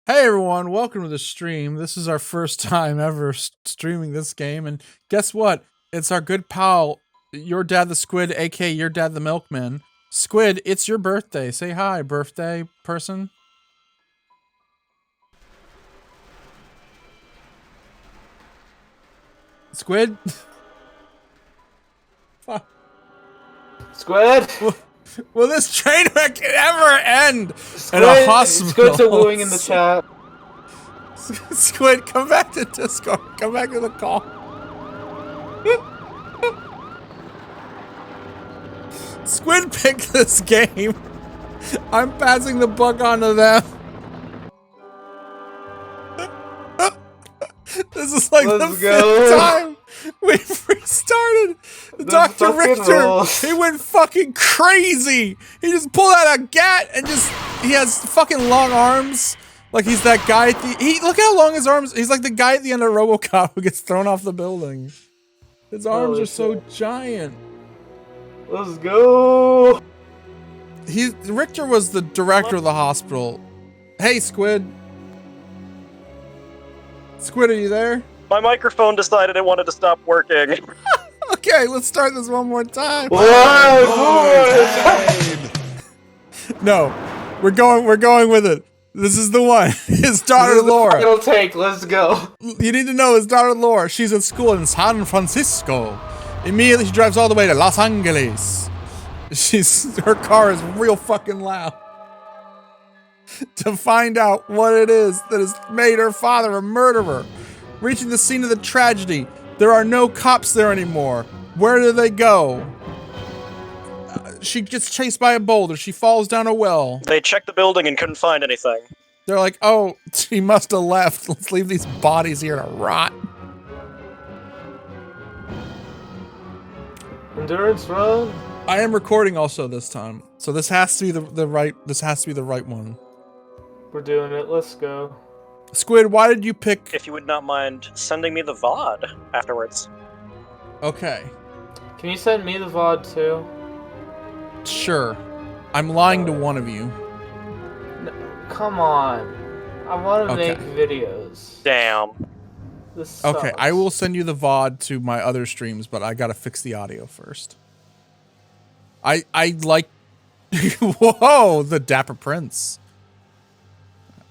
Hey everyone, welcome to the stream. This is our first time ever streaming this game, and guess what? It's our good pal, Your Dad the Squid, aka Your Dad the Milkman. Squid, it's your birthday. Say hi, birthday person. Squid? Fuck. Squid! Will this train wreck ever end Squid! in a hospital? Squid's a wooing in the chat. Squid, come back to Discord. Come back to the call. Squid picked this game. I'm passing the buck on to them. This is like Let's the go. fifth time we've restarted. Dr. Richter, he went fucking crazy. He just pulled out a gat and he has fucking long arms. Like he's that guy at the, look how long his arms, he's like the guy at the end of RoboCop who gets thrown off the building. His arms Holy are so shit. giant. Let's go. Richter was the director of the hospital. Hey, Squid. Squid, are you there? My microphone decided it wanted to stop working. Okay, let's start this one more time. No, we're going with it. This is the one. His daughter Laura. It'll take. Let's go. You need to know his daughter Laura. She's at school in San Francisco. Immediately she drives all the way to Los Angeles. Her car is real fucking loud. To find out what it is that has made her father a murderer. Reaching the scene of the tragedy, there are no cops there anymore. Where do they go? She gets chased by a boulder. She falls down a well. They checked the building and couldn't find anything. They're like, oh, she must have left. Let's leave these bodies here to rot. Endurance run. I am recording also this time, so this has to be the right one. We're doing it. Let's go. Squid, why did you pick? If you would not mind sending me the VOD afterwards. Okay, Can you send me the VOD too? sure. I'm lying to one of you. No, come on. I want to Okay. make videos. Damn. This sucks. Okay, I will send you the VOD to my other streams, but I gotta fix the audio first. I like. Whoa, the Dapper Prince.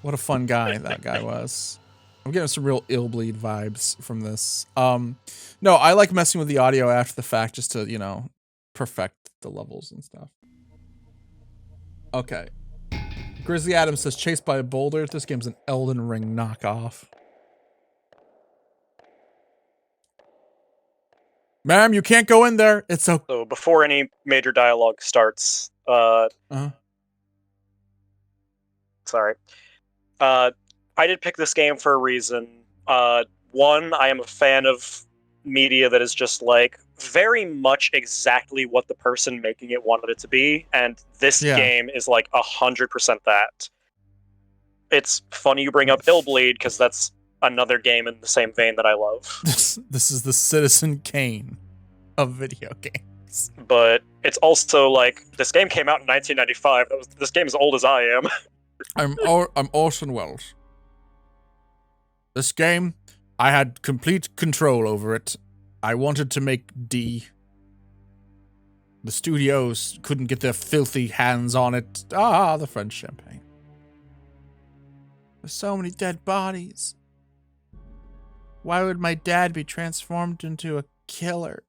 What a fun guy that guy was. I'm getting some real Illbleed vibes from this. No, I like messing with the audio after the fact just to, you know, perfect the levels and stuff. Okay. Grizzly Adams says chased by a boulder. This game's an Elden Ring knockoff. Ma'am, you can't go in there. It's so. So before any major dialogue starts, sorry. I did pick this game for a reason. One, I am a fan of media that is just like very much exactly what the person making it wanted it to be, and this game is like 100% that. It's funny you bring up Illbleed because that's another game in the same vein that I love. This is the Citizen Kane of video games. But it's also like this game came out in 1995. This game is old as I am. I'm Orson Welles. This game, I had complete control over it. I wanted to make D. The studios couldn't get their filthy hands on it. Ah, the French champagne. There's so many dead bodies. Why would my dad be transformed into a killer?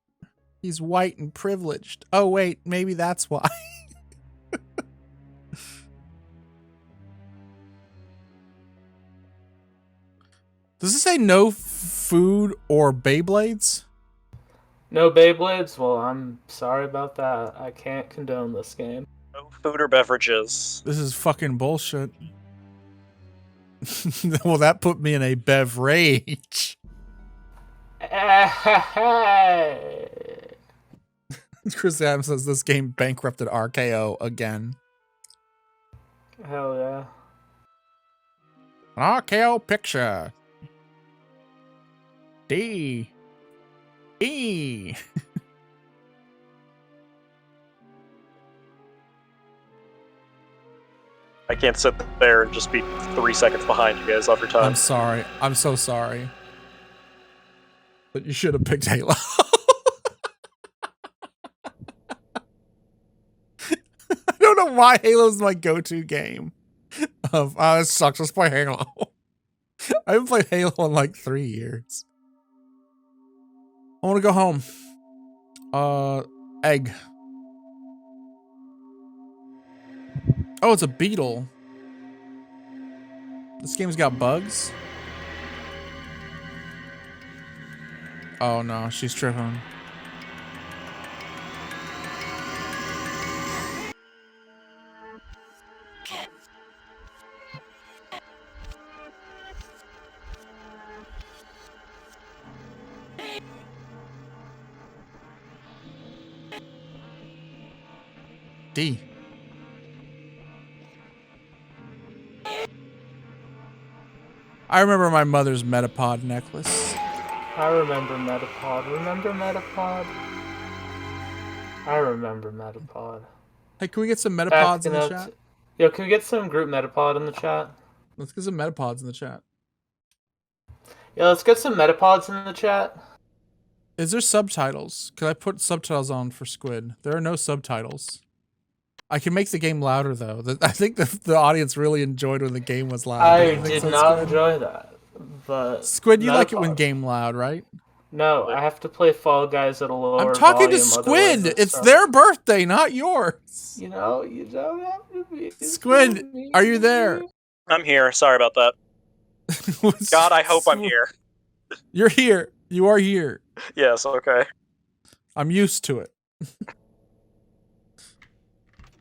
He's white and privileged. Oh wait, maybe that's why. Does it say no food or Beyblades? No Beyblades? Well, I'm sorry about that. I can't condone this game. No food or beverages. This is fucking bullshit. Well, that put me in a beverage. Chris Adams says this game bankrupted RKO again. Hell yeah. An RKO picture. D. E. I can't sit there and just be 3 seconds behind you guys every time. I'm sorry. I'm so sorry. But you should have picked Halo. I don't know why Halo's my go-to game. Of it sucks. Let's play Halo. I haven't played Halo in like 3 years. I want to go home. Egg. Oh, it's a beetle. This game's got bugs. Oh no, she's tripping. D. I remember my mother's Metapod necklace. I remember Metapod. Remember Metapod? I remember Metapod. Hey, can we get some Metapods in the Backing up chat? Yo, can we get some group Metapod in the chat? Let's get some Metapods in the chat. Yeah, let's get some Metapods in the chat. Is there subtitles? Could I put subtitles on for Squid? There are no subtitles. I can make the game louder though. I think the audience really enjoyed when the game was loud. I Don't you think did so, not Squid? enjoy that. But Squid, you like it when Metapod. game loud, right? No, I have to play Fall Guys at a lower I'm talking to volume, Squid. otherwise It's not- their birthday, not yours. You know, you don't have to be. Squid, are you there? I'm here. Sorry about that. God, I hope I'm here. You're here. You are here. Yes, okay. I'm used to it.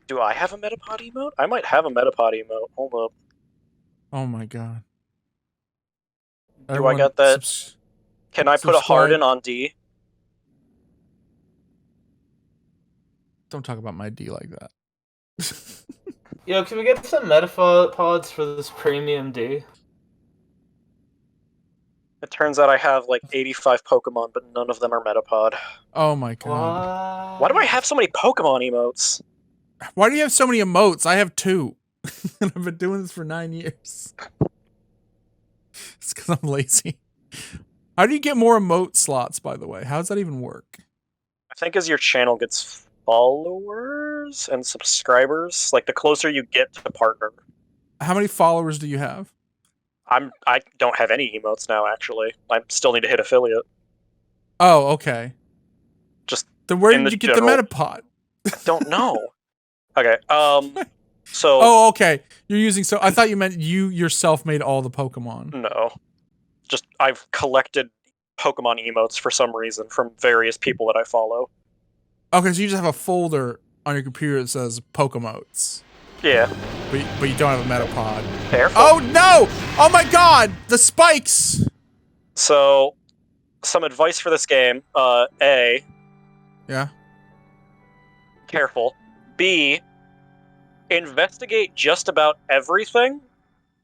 Do I have a Metapod emote? I might have a Metapod emote. Hold up. Oh my god. Do I got that? Can I put a heart in on D? Don't talk about my D like that. Yo, can we get some Metapods for this premium D? It turns out I have like 85 Pokemon, but none of them are Metapod. Oh my god. Why do I have so many Pokemon emotes? Why do you have so many emotes? I have 2. And I've been doing this for 9 years. It's because I'm lazy. How do you get more emote slots, by the way? How does that even work? I think as your channel gets followers and subscribers, like the closer you get to partner. How many followers do you have? I don't have any emotes now, actually. I still need to hit affiliate. Oh, okay. Just then where in did the you get general- the Metapod? I don't know. Okay, so... Oh, okay. You're using... So I thought you meant you yourself made all the Pokemon. No. Just, I've collected Pokemon emotes for some reason from various people that I follow. Okay, so you just have a folder on your computer that says Pokemotes. Yeah. But you don't have a Metapod. Careful. Oh, no! Oh my god! The spikes! So, some advice for this game. A, Yeah? careful. B, investigate just about everything.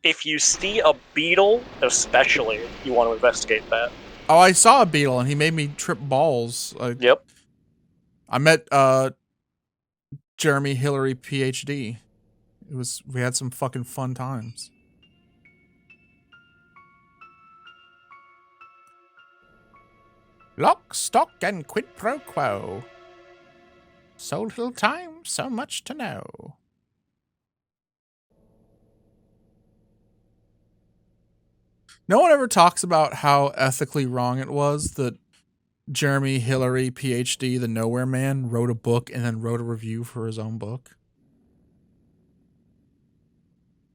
If you see a beetle, especially, you want to investigate that. Oh, I saw a beetle and he made me trip balls. Yep. I met Jeremy Hillary PhD. We had some fucking fun times. Lock, stock, and quid pro quo. So little time, so much to know. No one ever talks about how ethically wrong it was that Jeremy Hillary, PhD, the Nowhere Man, wrote a book and then wrote a review for his own book.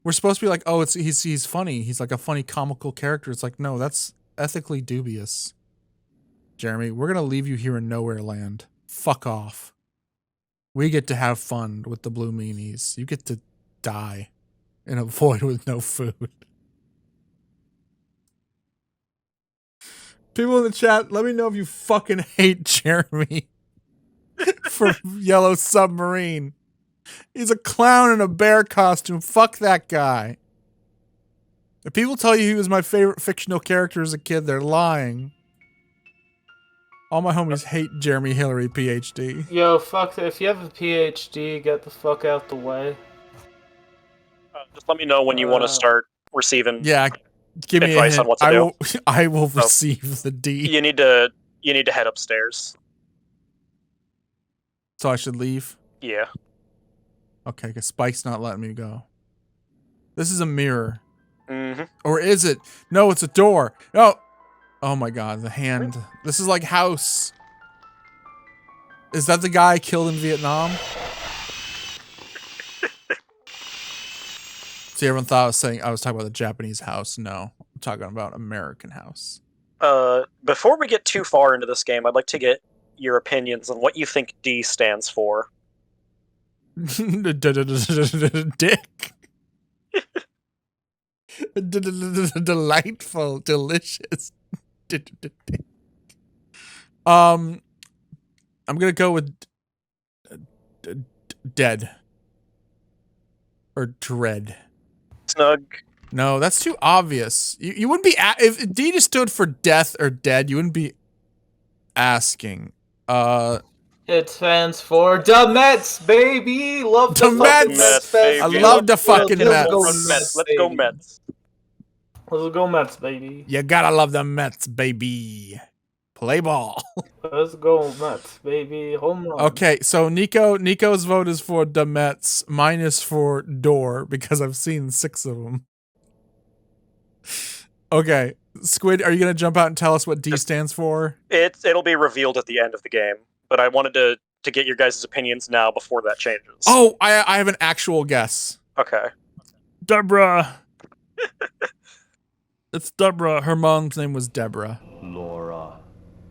We're supposed to be like, oh, he's funny. He's like a funny comical character. It's like, no, that's ethically dubious. Jeremy, we're going to leave you here in Nowhere Land. Fuck off. We get to have fun with the blue meanies. You get to die in a void with no food. People in the chat, let me know if you fucking hate Jeremy for Yellow Submarine. He's a clown in a bear costume. Fuck that guy. If people tell you he was my favorite fictional character as a kid, they're lying. All my homies hate Jeremy Hillary, PhD. Yo, fuck that. If you have a PhD, get the fuck out the way. Just let me know when you want to start receiving Yeah, give me a advice hint. on what to do. I will receive the D. You need to head upstairs. So I should leave? Yeah. Okay, because Spike's not letting me go. This is a mirror. Mm-hmm. Or is it? No, it's a door. No. Oh my god, the hand. This is like House. Is that the guy killed in Vietnam? See, everyone thought I was talking about the Japanese house. No, I'm talking about American House. Before we get too far into this game, I'd like to get your opinions on what you think D stands for. Dick. Delightful, delicious. I'm gonna go with dead or dread. Snug. No, that's too obvious. You wouldn't be if D just stood for death or dead. You wouldn't be asking. It stands for the Mets, baby. Love the The fucking Mets, Mets, baby. I love the fucking Let's go Mets. Mets. Let's go Mets. Let's go Mets, baby. You gotta love the Mets, baby. Play ball. Let's go Mets, baby. Home run. Okay, so Nico's vote is for the Mets. Mine is for door because I've seen 6 of them. Okay, Squid, are you gonna jump out and tell us what D stands for? It'll be revealed at the end of the game, but I wanted to get your guys' opinions now before that changes. Oh, I have an actual guess. Okay. Deborah. It's Deborah. Her mom's name was Deborah. Laura.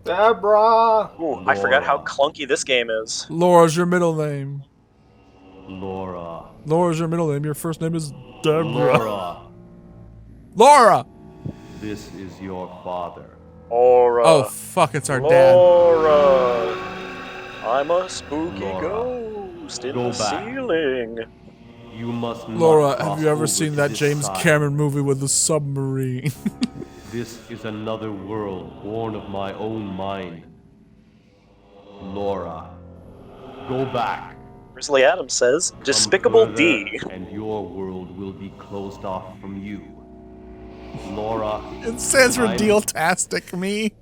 Deborah. Ooh, I forgot how clunky this game is. Laura's your middle name. Laura. Laura's your middle name. Your first name is Deborah. Laura. Laura. This is your father. Laura. Oh fuck! It's our dad. Laura. I'm a spooky Laura. ghost in Go the back. ceiling. You must not Laura, cross have you ever over seen to that this James side. Cameron movie with the submarine? This is another world born of my own mind. Laura. Go back. Grizzly Adams says, Come Despicable further, D. And your world will be closed off from you. Laura. It stands for I'm- Deal-tastic Me.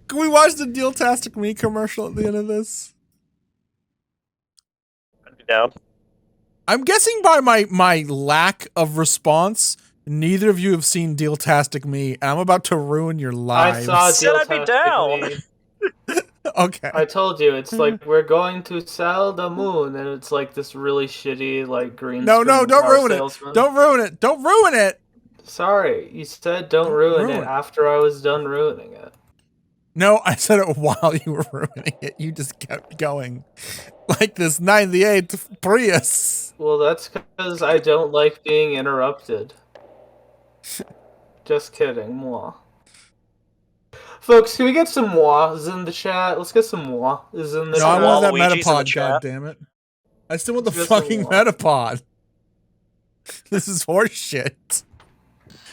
Can we watch the Deal-tastic Me commercial at the end of this? I'd be down. I'm guessing by my lack of response, neither of you have seen Deal-tastic Me, and I'm about to ruin your lives. I saw Said I'd be Deal down. Tastic Me. Okay. I told you, it's like we're going to sell the moon, and it's like this really shitty, like green. No, screen don't car ruin salesman. it. Don't ruin it. Don't ruin it. Sorry, you said don't ruin ruin it it. after I was done ruining it. No, I said it while you were ruining it. You just kept going. Like this 98 Prius. Well, that's because I don't like being interrupted. Just kidding, moi. Folks, can we get some mois in the chat? Let's get some mois is in the No, I chat. want that Waluigi's in the Metapod, chat. goddammit. I still want the Let's get some fucking more. Metapod. This is horse shit.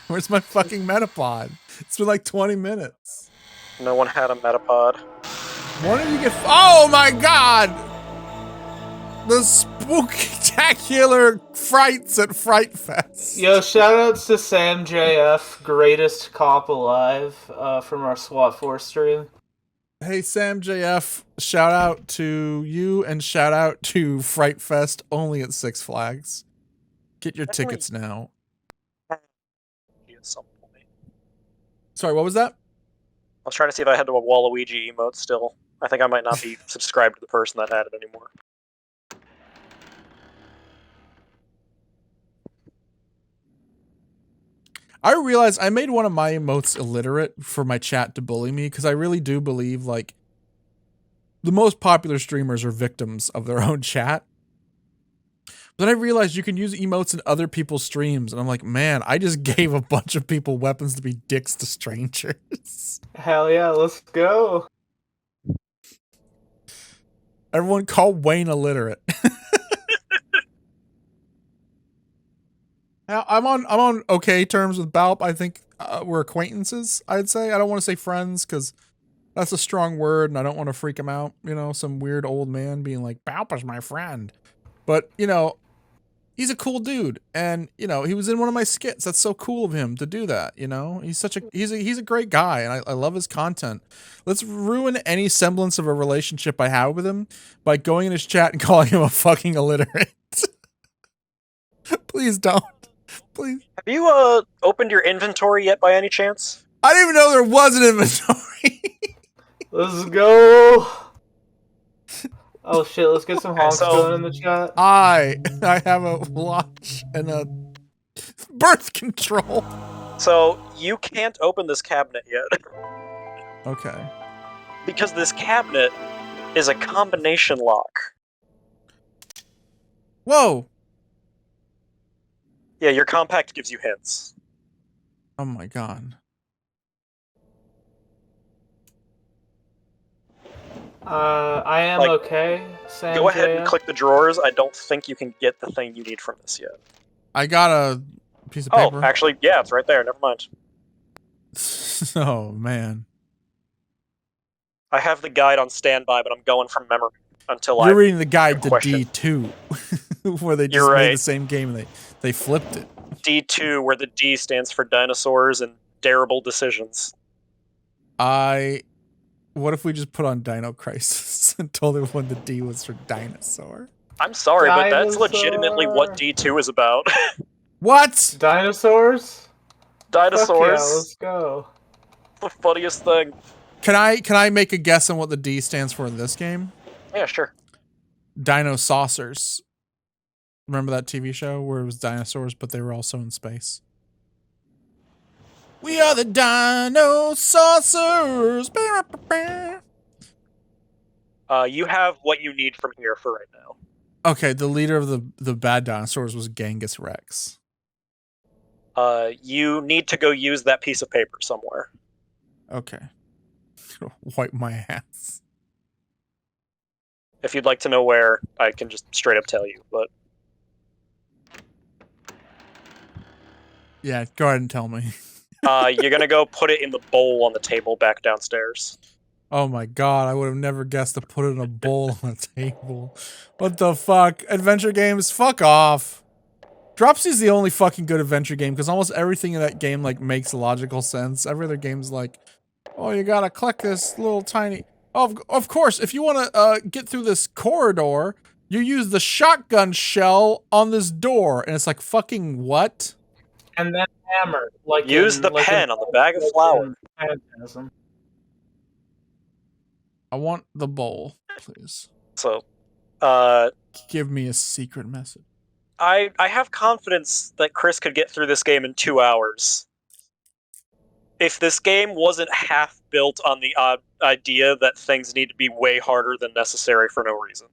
Where's my fucking Metapod? It's been like 20 minutes. No one had a Metapod. Why don't you get... Oh my god! The spooktacular frights at Fright Fest. Yo, shoutouts to Sam JF, greatest cop alive, from our SWAT 4 stream. Hey, Sam JF, shout out to you and shout out to Fright Fest only at Six Flags. Get your Definitely. tickets now. At some point. Sorry, what was that? I was trying to see if I had a Waluigi emote still. I think I might not be subscribed to the person that had it anymore. I realized I made one of my emotes illiterate for my chat to bully me because I really do believe like the most popular streamers are victims of their own chat. Then I realized you can use emotes in other people's streams, and I'm like, man, I just gave a bunch of people weapons to be dicks to strangers. Hell yeah, let's go. Everyone call Wayne illiterate. Now, I'm on okay terms with Balp. I think we're acquaintances, I'd say. I don't want to say friends because that's a strong word and I don't want to freak him out. You know, some weird old man being like, Balp is my friend. But, you know, he's a cool dude, and you know he was in one of my skits. That's so cool of him to do that. You know, he's a great guy, and I love his content. Let's ruin any semblance of a relationship I have with him by going in his chat and calling him a fucking illiterate. Please don't. Please. Have you opened your inventory yet by any chance? I didn't even know there was an inventory. Let's go. Oh shit, let's get some honks so- going in the chat. I have a watch and a birth control. So you can't open this cabinet yet Okay. because this cabinet is a combination lock. Whoa. Yeah, your compact gives you hints. Oh my god. I am Like, okay. Sam Go ahead and JF. click the drawers. I don't think you can get the thing you need from this yet. I got a piece of Oh, paper. actually, yeah, it's right there. Never mind. Oh man. I have the guide on standby, but I'm going from memory until You're I reading the guide to question. D2, where they just You're made the right. same game and they flipped it. D2, where the D stands for dinosaurs and dareable decisions. What if we just put on Dino Crisis and told everyone the D was for dinosaur? I'm sorry, but that's Dinosaur. legitimately what D2 is about. What? Dinosaurs? Dinosaurs. Fuck yeah, let's go. The funniest thing. Can I make a guess on what the D stands for in this game? Yeah, sure. Dino Saucers. Remember that TV show where it was dinosaurs, but they were also in space? We are the Dino Saucers. You have what you need from here for right now. Okay, the leader of the bad dinosaurs was Genghis Rex. You need to go use that piece of paper somewhere. Okay. Wipe my ass. If you'd like to know where, I can just straight up tell you, but Yeah, go ahead and tell me. you're gonna go put it in the bowl on the table back downstairs. Oh my god, I would have never guessed to put it in a bowl on a table. What the fuck? Adventure games? Fuck off. Dropsy's the only fucking good adventure game because almost everything in that game like makes logical sense. Every other game's like, oh, you gotta click this little tiny... Oh, of course, if you want to get through this corridor, you use the shotgun shell on this door. And it's like, fucking what? And then hammer. Like Use in, the like pen in, on the bag of flour. Phantasm. I want the bowl, please. So, Give me a secret message. I have confidence that Chris could get through this game in 2 hours. If this game wasn't half built on the idea that things need to be way harder than necessary for no reason.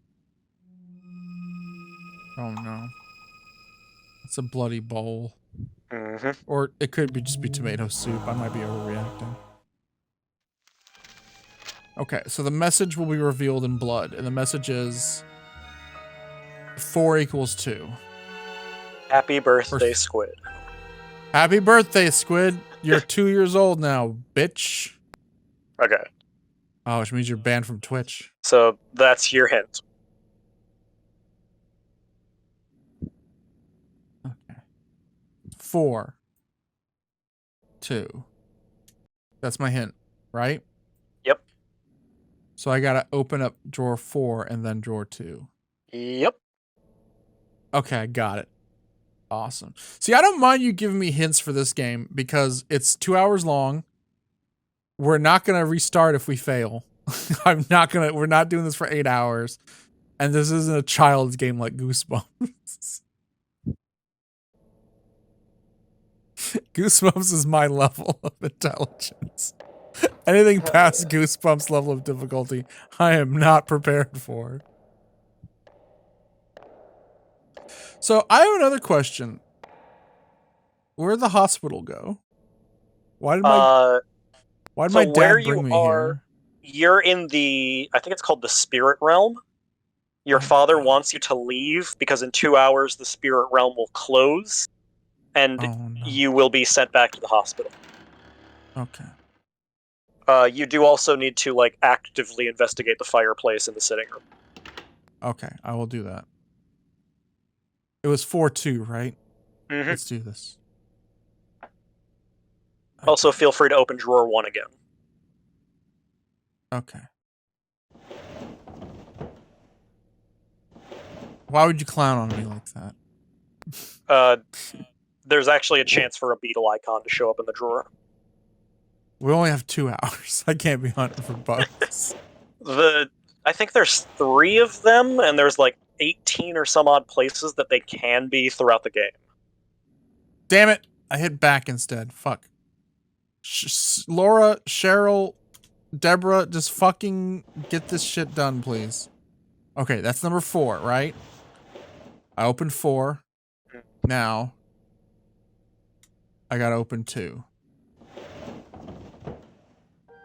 Oh no. It's a bloody bowl. Mm-hmm. Or it could be just be tomato soup. I might be overreacting. Okay, so the message will be revealed in blood, and the message is 4 equals 2. Happy birthday, Squid. Happy birthday, Squid. You're 2 years old now, bitch. Okay, Oh, which means you're banned from Twitch. so that's your hint. Okay. 4. 2. That's my hint, right? Yep. So I gotta open up drawer 4 and then drawer 2. Yep. Okay, I got it. Awesome. See, I don't mind you giving me hints for this game because it's 2 hours long. We're not gonna restart if we fail. We're not doing this for 8 hours. And this isn't a child's game like Goosebumps. Goosebumps is my level of intelligence. Anything past Goosebumps level of difficulty, I am not prepared for. So I have another question. Where'd the hospital go? Why did my so where dad bring you me are- You're in the, I think it's called the spirit realm. Your father wants you to leave because in 2 hours the spirit realm will close and here? Oh no. you will be sent back to the hospital. Okay. You do also need to like actively investigate the fireplace in the sitting room. Okay, I will do that. It was 4-2, right? Mhm. Let's do this. Also, feel free to open drawer 1 again. Okay. Why would you clown on me like that? There's actually a chance for a beetle icon to show up in the drawer. We only have 2 hours. I can't be hunting for bugs. I think there's 3 of them, and there's like 18 or some odd places that they can be throughout the game. Damn it! I hit back instead. Fuck. Laura, Cheryl, Deborah, just fucking get this shit done, please. Okay, that's number 4, right? I opened 4. Now, I gotta open 2.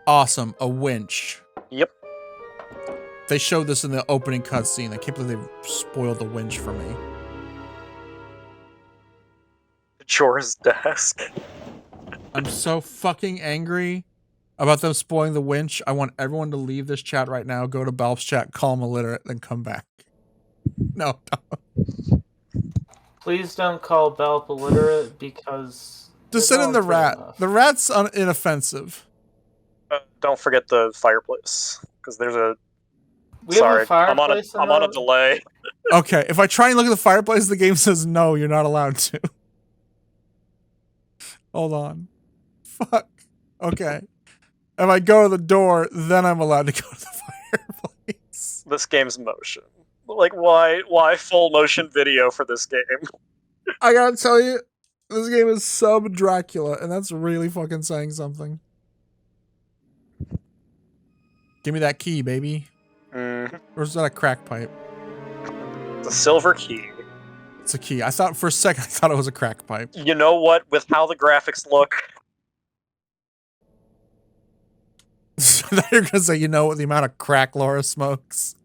Awesome, a winch. Yep. They showed this in the opening cutscene. I can't believe they spoiled the winch for me. Jor's desk. I'm so fucking angry about them spoiling the winch. I want everyone to leave this chat right now, go to Balp's chat, call him illiterate, then come back. No, don't. Please don't call Belp illiterate because... Just send in the they're rat. enough. The rat's inoffensive. Don't forget the fireplace, because there's a... We have Sorry, a fireplace I'm on a delay. Okay, if I try and look at the fireplace, the game says no, you're not allowed to. Hold on. Fuck. Okay. If I go to the door, then I'm allowed to go to the fireplace. This game's motion. Like, why full motion video for this game? I gotta tell you, this game is sub Dracula, and that's really fucking saying something. Give me that key, baby. Or is that a crack pipe? It's a silver key. It's a key. I thought for a second, I thought it was a crack pipe. You know what? With how the graphics look, So now you're gonna say, you know what, the amount of crack Laura smokes?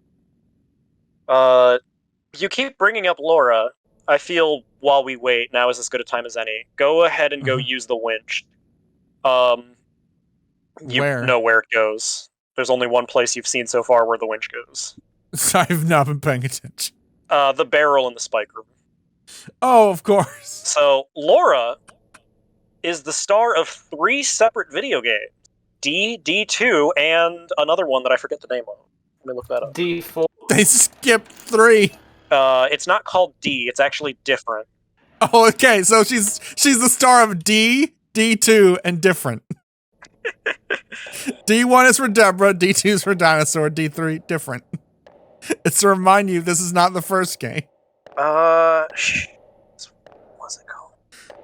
you keep bringing up Laura. I feel while we wait, now is as good a time as any. Go ahead and go use the winch. You Where? know where it goes. There's only one place you've seen so far where the winch goes. I've not been paying attention. The barrel in the spike room. Oh, of course. So, Laura is the star of 3 separate video games. D2, and another one that I forget the name of. Let me look that up. D4. They skipped 3. It's not called D, it's actually different. Oh, okay. So she's the star of D, D2, and different. D1 is for Deborah, D2 is for Dinosaur, D3 different. It's to remind you this is not the first game. What's it called?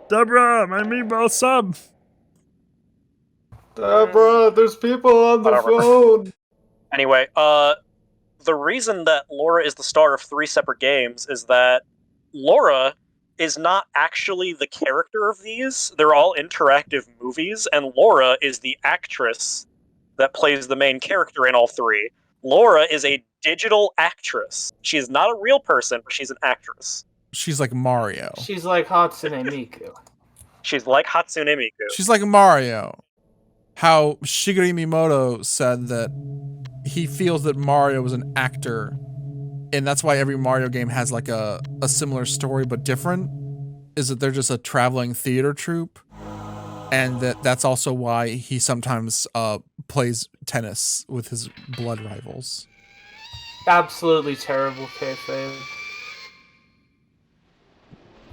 Deborah, my meatball sub. Deborah, there's people on the Whatever. phone. Anyway, the reason that Laura is the star of 3 separate games is that Laura is not actually the character of these. They're all interactive movies, and Laura is the actress that plays the main character in all 3. Laura is a digital actress. She is not a real person, but she's an actress. She's like Mario. She's like Hatsune Miku. She's like Hatsune Miku. She's like Mario. How Shigeru Miyamoto said that he feels that Mario was an actor, and that's why every Mario game has like a similar story but different, is that they're just a traveling theater troupe, and that's also why he sometimes plays tennis with his blood rivals. Absolutely terrible kayfabe.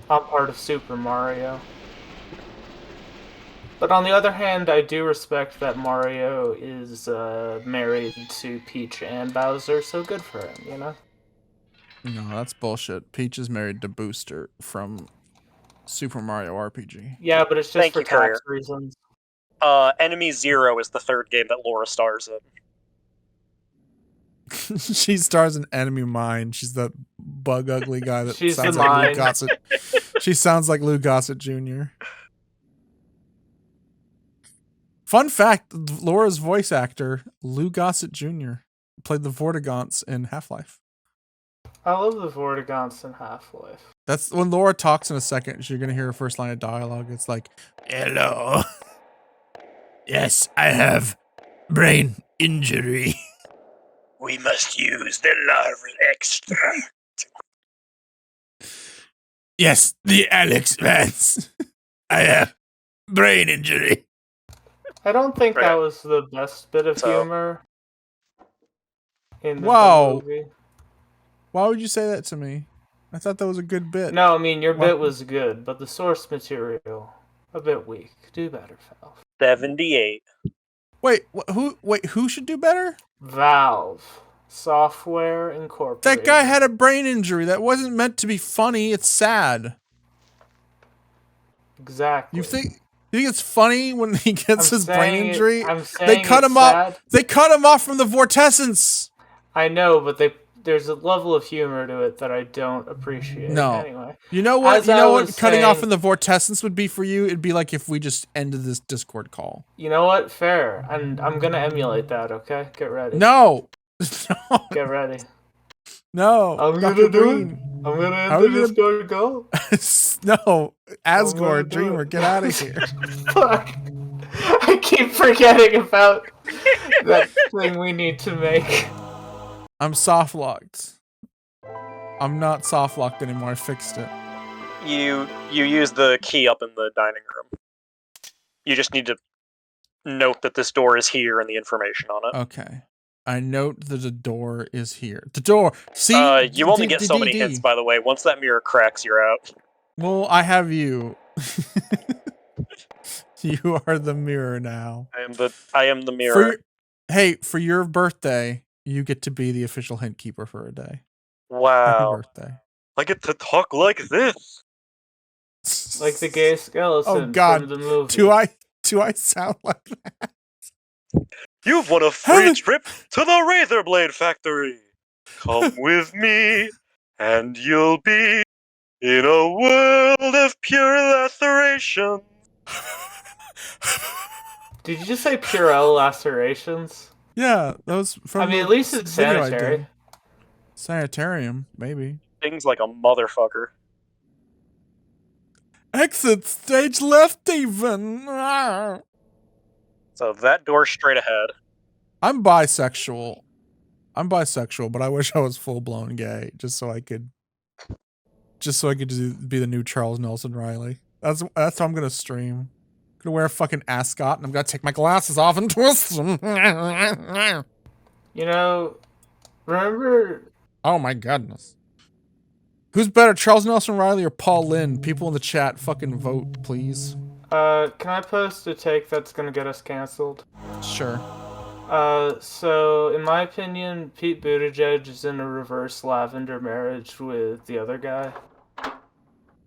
I'm part of Super Mario. But on the other hand, I do respect that Mario is married to Peach and Bowser, so good for him, you know? No, that's bullshit. Peach is married to Booster from Super Mario RPG. Yeah, but it's just Thank for you, Courier. tax reasons. Enemy Zero is the 3rd game that Laura stars in. She stars in Enemy Mine. She's the bug ugly guy that She's sounds the like Lou mine. Gossett. She sounds like Lou Gossett Jr. Fun fact, Laura's voice actor, Lou Gossett Jr., played the Vortigaunts in Half-Life. I love the Vortigaunts in Half-Life. That's when Laura talks in a second, you're going to hear her first line of dialogue. It's like, hello. Yes, I have brain injury. We must use the larval extract. Yes, the Alex Vance. I have brain injury. I don't think that Okay. was the best bit of So- humor in the Whoa. movie. Why would you say that to me? I thought that was a good bit. No, I mean, your Why- bit was good, but the source material, a bit weak. Do better, Valve. 78. Wait, who should do better? Valve. Software Incorporated. That guy had a brain injury. That wasn't meant to be funny. It's sad. Exactly. You think it's funny when he gets his brain injury? I'm saying They cut it's him off. sad. They cut him off from the vortescence. I know, but there's a level of humor to it that I don't appreciate. No. Anyway. You know what? As You I know what was cutting off saying- in the vortescence would be for you? It'd be like if we just ended this Discord call. You know what? Fair. And I'm gonna emulate that, okay? Get ready. No. No. Get ready. No. I'm Dr. gonna do Green. it. I'm gonna How are enter you this Discord call. No. gonna Asgore, do Dreamer, it. get out of here. Fuck. I keep forgetting about that thing we need to make. I'm soft locked. I'm not soft locked anymore. I fixed it. You use the key up in the dining room. You just need to note that this door is here and the information on it. Okay. I note that the door is here. The door. See? You only get so many hits, by the way. Once that mirror cracks, you're out. Well, I have you. You are the mirror now. I am the mirror. For your birthday, you get to be the official hint keeper for a day. Happy Wow. birthday. I get to talk like this. Like the gay skeleton Oh, God. from the movie. Do I sound like that? You've won a free trip to the Razor Blade Factory. Come with me, and you'll be in a world of pure laceration. Did you just say Purell lacerations? Yeah, that was from I mean, the at least it's video I sanitary. did. Sanitarium, maybe. Things like a motherfucker. Exit stage left even. Ah. So that door straight ahead. I'm bisexual, but I wish I was full blown gay, just so I could be the new Charles Nelson Riley. That's how I'm gonna stream. I'm gonna wear a fucking ascot and I'm gonna take my glasses off and twist them. You know, remember... Oh my goodness. Who's better, Charles Nelson Riley or Paul Lynde? People in the chat, fucking vote, please. Can I post a take that's gonna get us canceled? Sure. So, in my opinion, Pete Buttigieg is in a reverse lavender marriage with the other guy.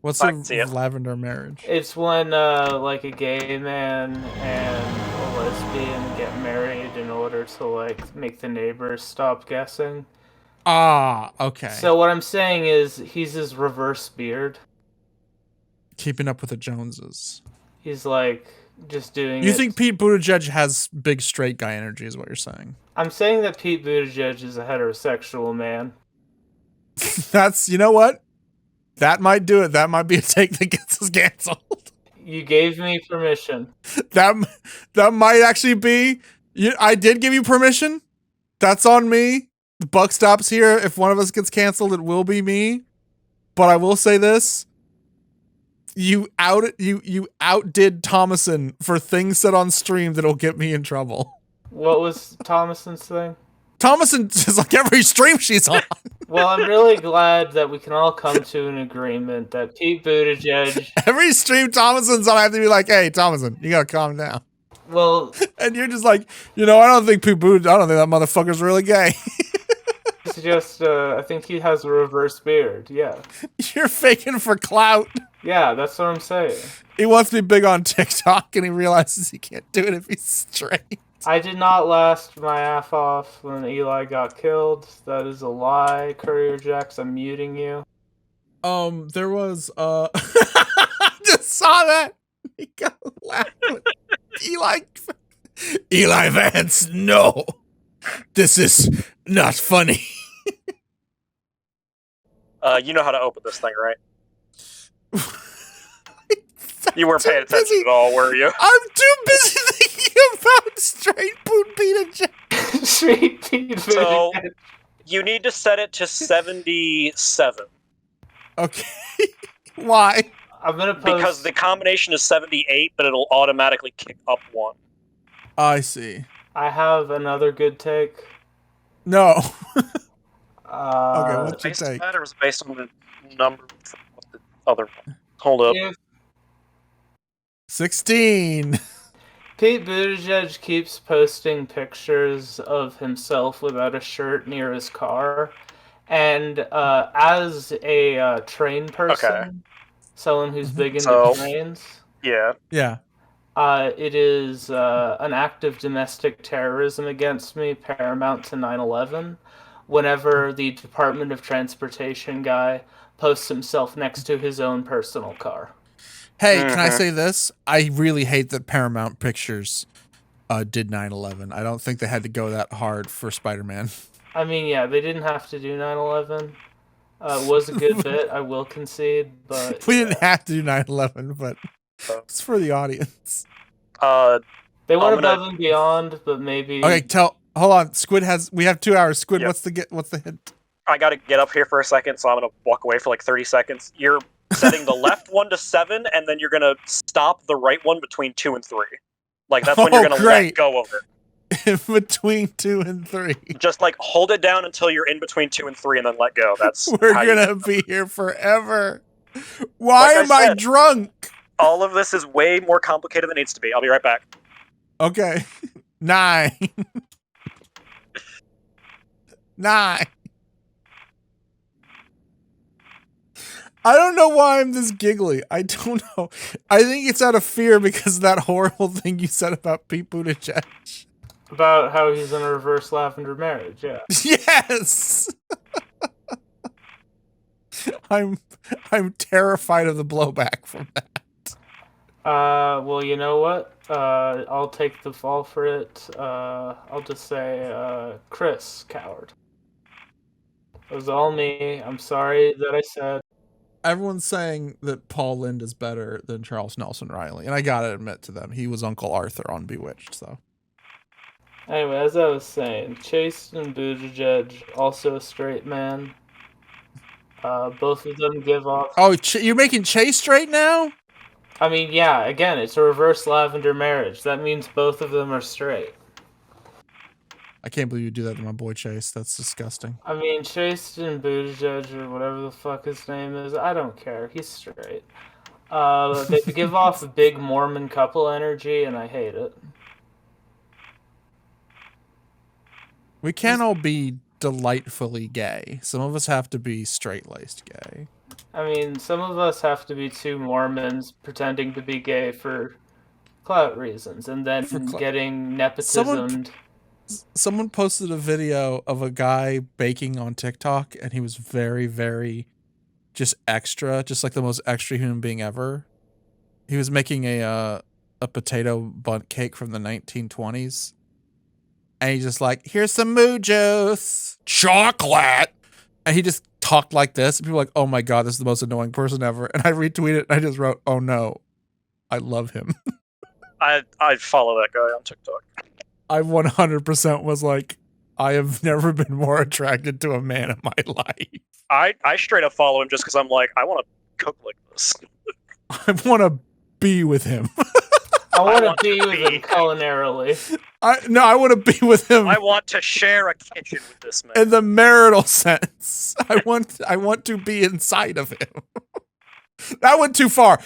What's I can see a it. lavender marriage? It's when, like, a gay man and a lesbian get married in order to, like, make the neighbors stop guessing. Ah, okay. So what I'm saying is, he's his reverse beard. Keeping up with the Joneses. He's, like, just doing You it. think Pete Buttigieg has big straight guy energy is what you're saying. I'm saying that Pete Buttigieg is a heterosexual man. That's, you know what? That might do it. That might be a take that gets us canceled. You gave me permission. That might actually be. I did give you permission. That's on me. The buck stops here. If one of us gets canceled, it will be me. But I will say this: you outdid Thomason for things said on stream that'll get me in trouble. What was Thomason's thing? Thomason is like every stream she's on. Well, I'm really glad that we can all come to an agreement that Pete Buttigieg... Every stream Thomason's on, I have to be like, "Hey, Thomason, you gotta calm down." Well, And you're just like, I don't think that motherfucker's really gay. it's just, I think he has a reverse beard, yeah. You're faking for clout. Yeah, that's what I'm saying. He wants to be big on TikTok, and he realizes he can't do it if he's straight. I did not last my ass off when Eli got killed. That is a lie, Courier Jacks. I'm muting you. There was, I just saw that. He got laughing. Eli Vance, no. This is not funny. You know how to open this thing, right? You weren't paying attention at all, were you? I'm too busy thinking about straight boot Buttigieg. Straight Pete So, Buttigieg. you need to set it to 77. Okay. Why? I'm gonna post Because the combination is 78, but it'll automatically kick up one. I see. I have another good take. No. Uh, Okay, Was what's it your based on take? that, or was it based on the number of the other one? Hold up. if 16. Pete Buttigieg keeps posting pictures of himself without a shirt near his car, and as a train person, someone who's big into So- trains, Yeah. Yeah. it is an act of domestic terrorism against me, paramount to 9/11. Whenever the Department of Transportation guy posts himself next to his own personal car. Hey, can I Mhm. say this? I really hate that Paramount Pictures did 9/11. I don't think they had to go that hard for Spider-Man. I mean, yeah, they didn't have to do 9/11. It was a good bit, I will concede, but We yeah. didn't have to do 9/11, but it's for the audience. They went I'm gonna- above and beyond, but maybe Okay, hold on. We have 2 hours. Squid, Yep. what's the hint? I gotta get up here for a second, so I'm gonna walk away for like 30 seconds. You're setting the left one to 7, and then you're gonna stop the right one between 2 and 3. Like, that's when you're Oh, gonna great. let go of it. In between 2 and 3. Just like hold it down until you're in between 2 and 3, and then let go. That's We're how you- gonna be here forever. Why Like I am I said- drunk? All of this is way more complicated than it needs to be. I'll be right back. Okay. 9. 9. I don't know why I'm this giggly. I don't know. I think it's out of fear because of that horrible thing you said about Pete Buttigieg. about how he's in a reverse lavender marriage, yeah. Yes. I'm terrified of the blowback from that. Well, you know what? I'll take the fall for it. I'll just say, Chris, coward. It was all me. I'm sorry that I said. Everyone's saying that Paul Lynde is better than Charles Nelson Riley, and I gotta admit to them, he was Uncle Arthur on Bewitched. So Anyway, as I was saying, Chase and Buttigieg, also a straight man. Both of them give off. oh, you're making Chase straight now? I mean, yeah. Again, it's a reverse lavender marriage. That means both of them are straight. I can't believe you do that to my boy Chase. That's disgusting. I mean, Chase and Buttigieg, or whatever the fuck his name is, I don't care. He's straight. They give off a big Mormon couple energy, and I hate it. We can't all be delightfully gay. Some of us have to be straight-laced gay. I mean, some of us have to be two Mormons pretending to be gay for clout reasons, and then getting nepotism. Someone posted a video of a guy baking on TikTok, and he was very, very just extra, just like the most extra human being ever. He was making a potato bundt cake from the 1920s. And he's just like, here's some moo juice, chocolate. And he just talked like this. And people were like, oh my God, this is the most annoying person ever. And I retweeted and I just wrote, oh no, I love him. I follow that guy on TikTok. I 100% was like, I have never been more attracted to a man in my life. I straight up follow him just because I'm like, I want to cook like this. I want to be with him. I want want to be to with be- him culinarily. I want to be with him I want to share a kitchen with this man. in the marital sense. I want to be inside of him. That went too far.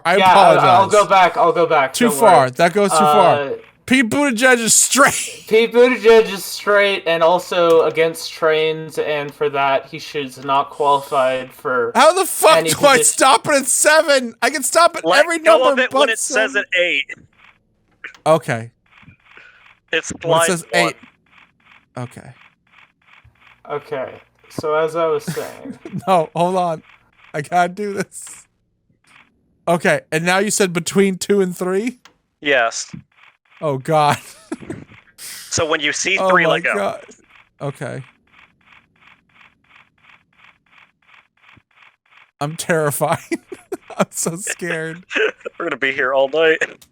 I apologize. I'll go back. Too Don't far. worry. That goes too far. Pete Buttigieg is straight. Pete Buttigieg is straight and also against trains, and for that he should not qualified for. How the fuck any do I position. stop it at 7? I can stop at Let every go number of it but when it says 7. at 8. Okay. It's When it line says 1. 8. Okay. Okay, so as I was saying, No, hold on. I gotta do this. Okay, and now you said between 2 and 3? Yes. Oh God. So when you see 3, Oh my let go. God. Okay. I'm terrified. I'm so scared. We're gonna be here all night.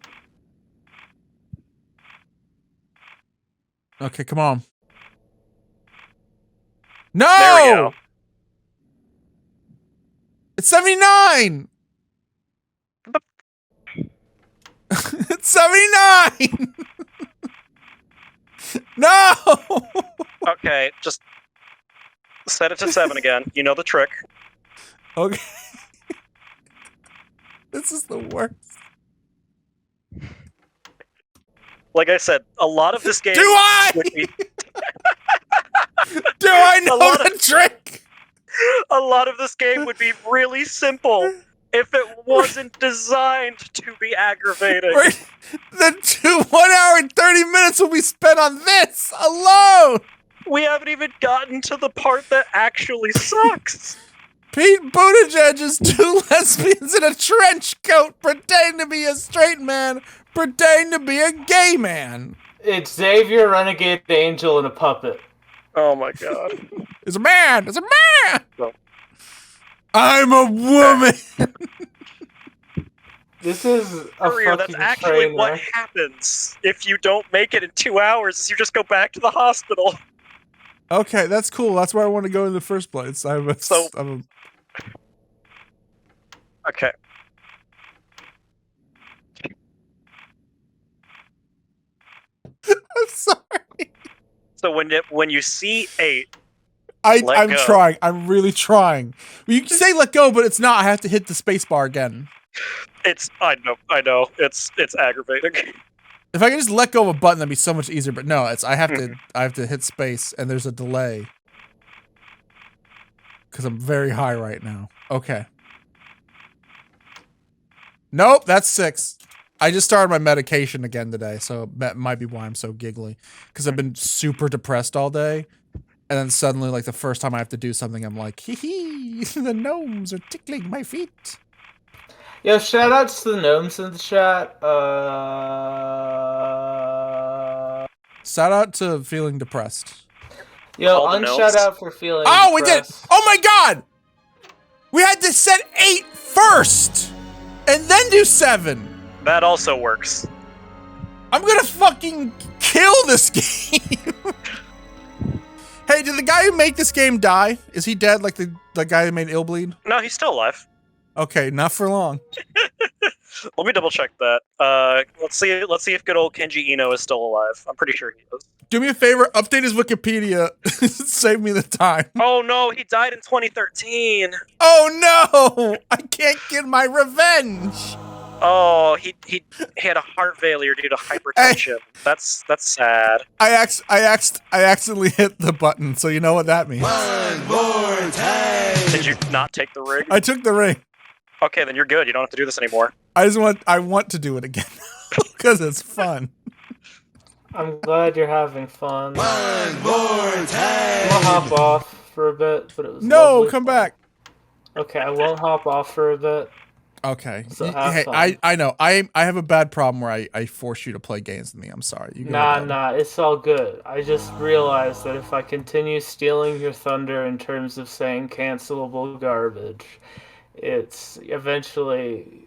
Okay, come on. No! There we go. It's 79! It's 79! No! Okay, just set it to 7 again. You know the trick. Okay. This is the worst. Like I said, a lot of this game Do I? would be Do I know lot the trick? a lot of this game would be really simple if it wasn't designed to be aggravating. The 1 hour and 30 minutes will be spent on this alone. We haven't even gotten to the part that actually sucks. Pete Buttigieg's two lesbians in a trench coat pretend to be a straight man, pretend to be a gay man. It's Xavier, Renegade Angel, and a puppet. Oh my god. It's a man. It's a man. No. I'm a woman. This is a Career, fucking that's actually train what wreck. happens if you don't make it in 2 hours, is you just go back to the hospital. Okay, that's cool. That's where I want to go in the first place. I'm Okay. sorry. So when you see 8, I'm go. trying. I'm really trying. Well, you can say let go, but it's not. I have to hit the space bar again. I know. It's aggravating. If I can just let go of a button, that'd be so much easier. But no, I have to hit space, and there's a delay because I'm very high right now. Okay. Nope, that's 6. I just started my medication again today, so that might be why I'm so giggly. Because I've been super depressed all day, and then suddenly, like the first time I have to do something, I'm like, hee hee, the gnomes are tickling my feet. Yo, shout outs to the gnomes in the chat. Shout out to feeling depressed. Yo, All the unshout gnomes. out for feeling Oh, we did! depressed. Oh my god! We had to set 8 first! And then do 7! That also works. I'm gonna fucking kill this game! Hey, did the guy who made this game die? Is he dead like the guy who made Illbleed? No, he's still alive. Okay, not for long. Let me double check that. Let's see if good old Kenji Eno is still alive. I'm pretty sure he is. Do me a favor, update his Wikipedia. Save me the time. Oh no, he died in 2013. Oh no! I can't get my revenge! Oh, he had a heart failure due to hypertension. That's sad. I accidentally hit the button, so you know what that means. One more time. Did you not take the rig? I took the ring. Okay, then you're good. You don't have to do this anymore. I want to do it again because it's fun. I'm glad you're having fun. One more I'm time. gonna hop off for a bit, but it was No, lovely come fun. back. Okay, I won't hop off for a bit. Okay. So have Hey, fun. I know. I have a bad problem where I force you to play games with me. I'm sorry. You go ahead. Nah, it's all good. I just realized that if I continue stealing your thunder in terms of saying cancelable garbage, it's eventually,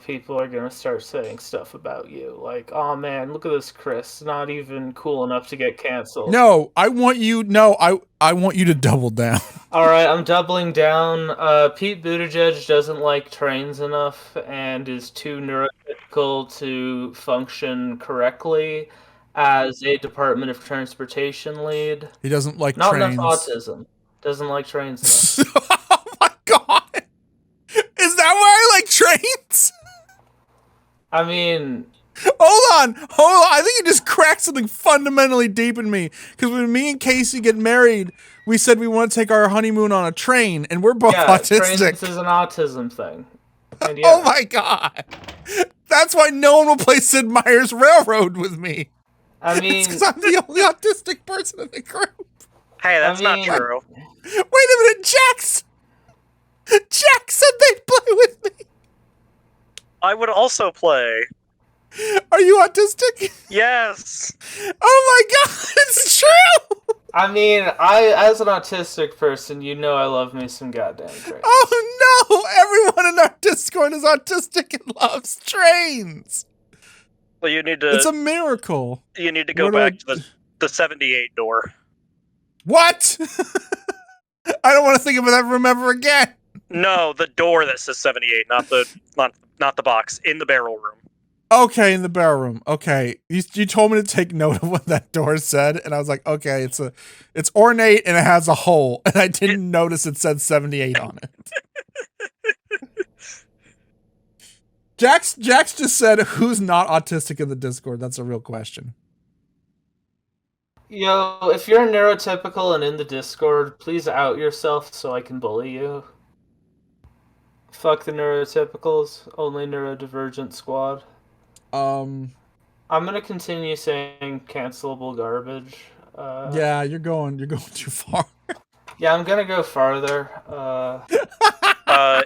people are gonna start saying stuff about you. Like, oh man, look at this Chris, not even cool enough to get canceled. No, I want you to double down. Alright, I'm doubling down. Pete Buttigieg doesn't like trains enough and is too neurotypical to function correctly as a Department of Transportation lead. He doesn't like Not trains. enough autism. Doesn't like trains enough. Oh my god. Is that why I like trains? I mean, Hold on. I think you just cracked something fundamentally deep in me. Because when me and Casey get married, we said we want to take our honeymoon on a train, and we're both yeah, autistic. trains is an autism thing. And yeah, Oh my god. That's why no one will play Sid Meier's Railroad with me. I mean, It's because I'm the only autistic person in the group. Hey, that's I mean- not true. Wait a minute, Jax said they'd play with me. I would also play. Are you autistic? Yes. Oh my god, it's true! I mean, as an autistic person, I love me some goddamn trains. Oh no! Everyone in our Discord is autistic and loves trains. Well, you need to. It's a miracle. You need to go Where do back I- to the 78 door. What? I don't want to think of it ever again. No, the door that says 78, not the box in the barrel room. Okay, in the barrel room. Okay, you told me to take note of what that door said, and I was like, okay, it's ornate and it has a hole, and I didn't notice it said 78 on it. Jax just said, "Who's not autistic in the Discord?" That's a real question. Yo, if you're neurotypical and in the Discord, please out yourself so I can bully you. Fuck the neurotypicals, only neurodivergent squad. I'm gonna continue saying cancelable garbage. Yeah, you're going too far. Yeah, I'm gonna go farther.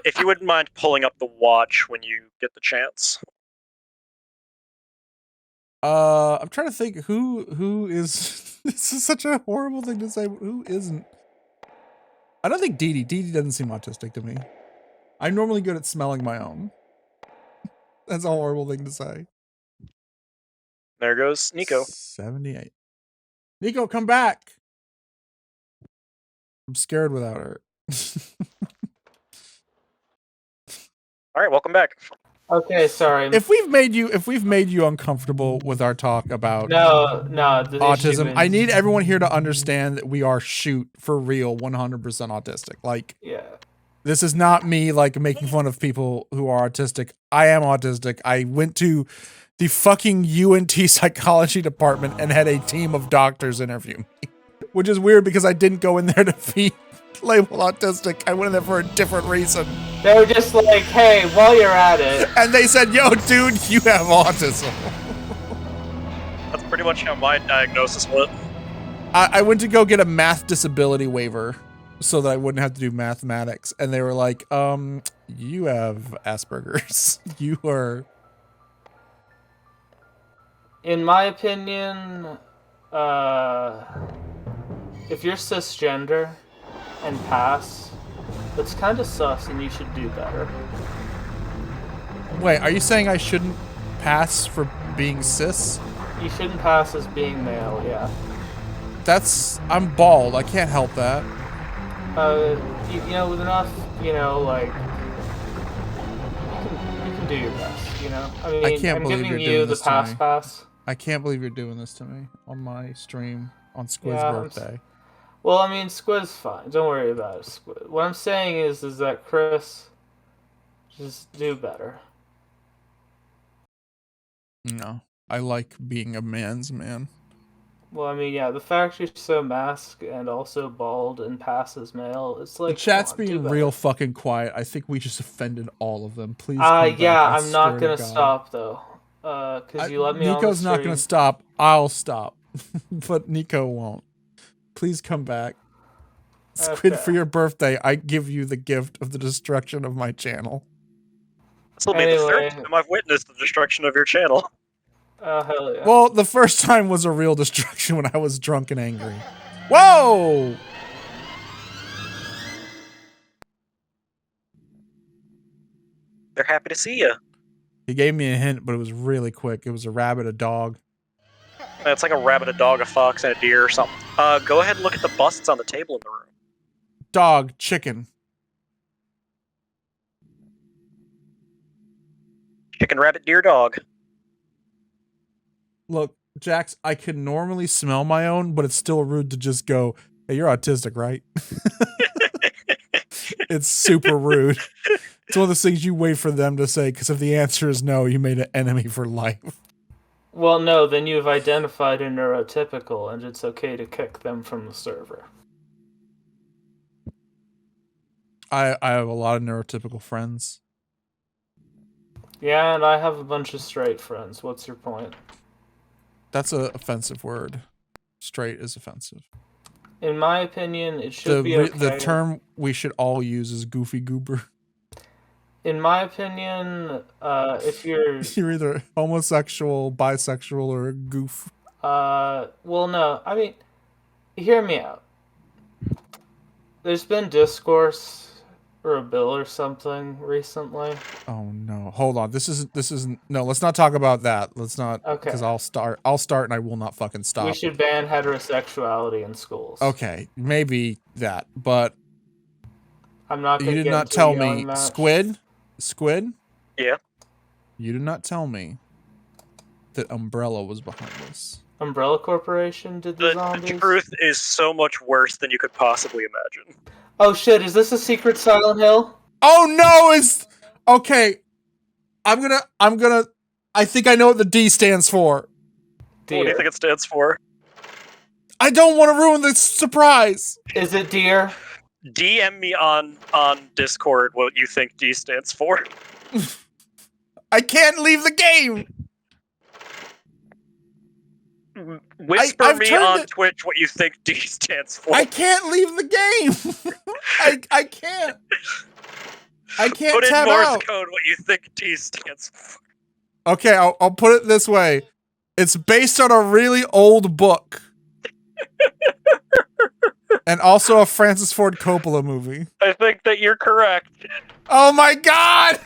If you wouldn't mind pulling up the watch when you get the chance. I'm trying to think who is. This is such a horrible thing to say. But who isn't? I don't think Dee Dee doesn't seem autistic to me. I'm normally good at smelling my own. That's a horrible thing to say. There goes Nico. 78. Nico, come back. I'm scared without her. All right, welcome back. Okay, sorry. If we've made you uncomfortable with our talk about No, autism, I need everyone here to understand that we are for real 100% autistic. Like, yeah. This is not me like making fun of people who are autistic. I am autistic. I went to the fucking UNT psychology department and had a team of doctors interview me. Which is weird because I didn't go in there to be labeled autistic. I went in there for a different reason. They were just like, hey, while you're at it. And they said, yo, dude, you have autism. That's pretty much how my diagnosis went. I went to go get a math disability waiver so that I wouldn't have to do mathematics. And they were like, you have Asperger's. You are... In my opinion, if you're cisgender and pass, that's kind of sus and you should do better. Wait, are you saying I shouldn't pass for being cis? You shouldn't pass as being male, yeah. I'm bald. I can't help that. You know, with enough, you know, like, you can do your best, you know? I mean, I'm giving you the pass. I can't believe you're doing this to me on my stream on Squid's birthday. Well, I mean, Squid's fine. Don't worry about it, Squid. What I'm saying is that Chris, just do better. No, I like being a man's man. Well, I mean, yeah, the fact you're so masked and also bald and pass as male, it's like... The chat's being real fucking quiet. I think we just offended all of them. Please come back. Yeah, I'm not gonna stop, though. Because you let me on the Nico's stream. not gonna stop. I'll stop. But Nico won't. Please come back. Squid, for your birthday, I give you the gift of the destruction of my channel. This will be the third time I've witnessed the destruction of your channel. Oh, hell yeah. Well, the first time was a real destruction when I was drunk and angry. Whoa! They're happy to see you. He gave me a hint, but it was really quick. It was a rabbit, a dog. It's like a rabbit, a dog, a fox, and a deer or something. Go ahead and look at the busts on the table in the room. Dog, chicken. Chicken, rabbit, deer, dog. Look, Jax, I can normally smell my own, but it's still rude to just go, hey, you're autistic, right? It's super rude. It's one of those things you wait for them to say, because if the answer is no, you made an enemy for life. Well, no, then you've identified a neurotypical, and it's okay to kick them from the server. I have a lot of neurotypical friends. Yeah, and I have a bunch of straight friends. What's your point? That's an offensive word. Straight is offensive. In my opinion, it should be okay. The term we should all use is goofy goober. In my opinion, if you're either homosexual, bisexual, or a goof. Well, no. I mean, hear me out. There's been discourse or a bill or something recently. Oh no! Hold on. This isn't. No, let's not talk about that. Let's not. Okay. Because I'll start, and I will not fucking stop. We should ban heterosexuality in schools. Okay, maybe that, but I'm not You gonna did get not into a tell yelling me. match. Squid? Yeah. You did not tell me that Umbrella was behind this. Umbrella Corporation did the The zombies? truth is so much worse than you could possibly imagine. Oh shit, is this a secret Silent Hill? Oh no, it's okay. I think I know what the D stands for. What do you Deer. think it stands for? I don't want to ruin the surprise. Is it deer? DM me on Discord what you think D stands for. I can't leave the game. Whisper I've me turned on it. Twitch what you think D stands for. I can't leave the game. I can't. I can't Put in tab Morse out. code what you think D stands for. Okay, I'll put it this way. It's based on a really old book. And also a Francis Ford Coppola movie. I think that you're correct, Oh my god!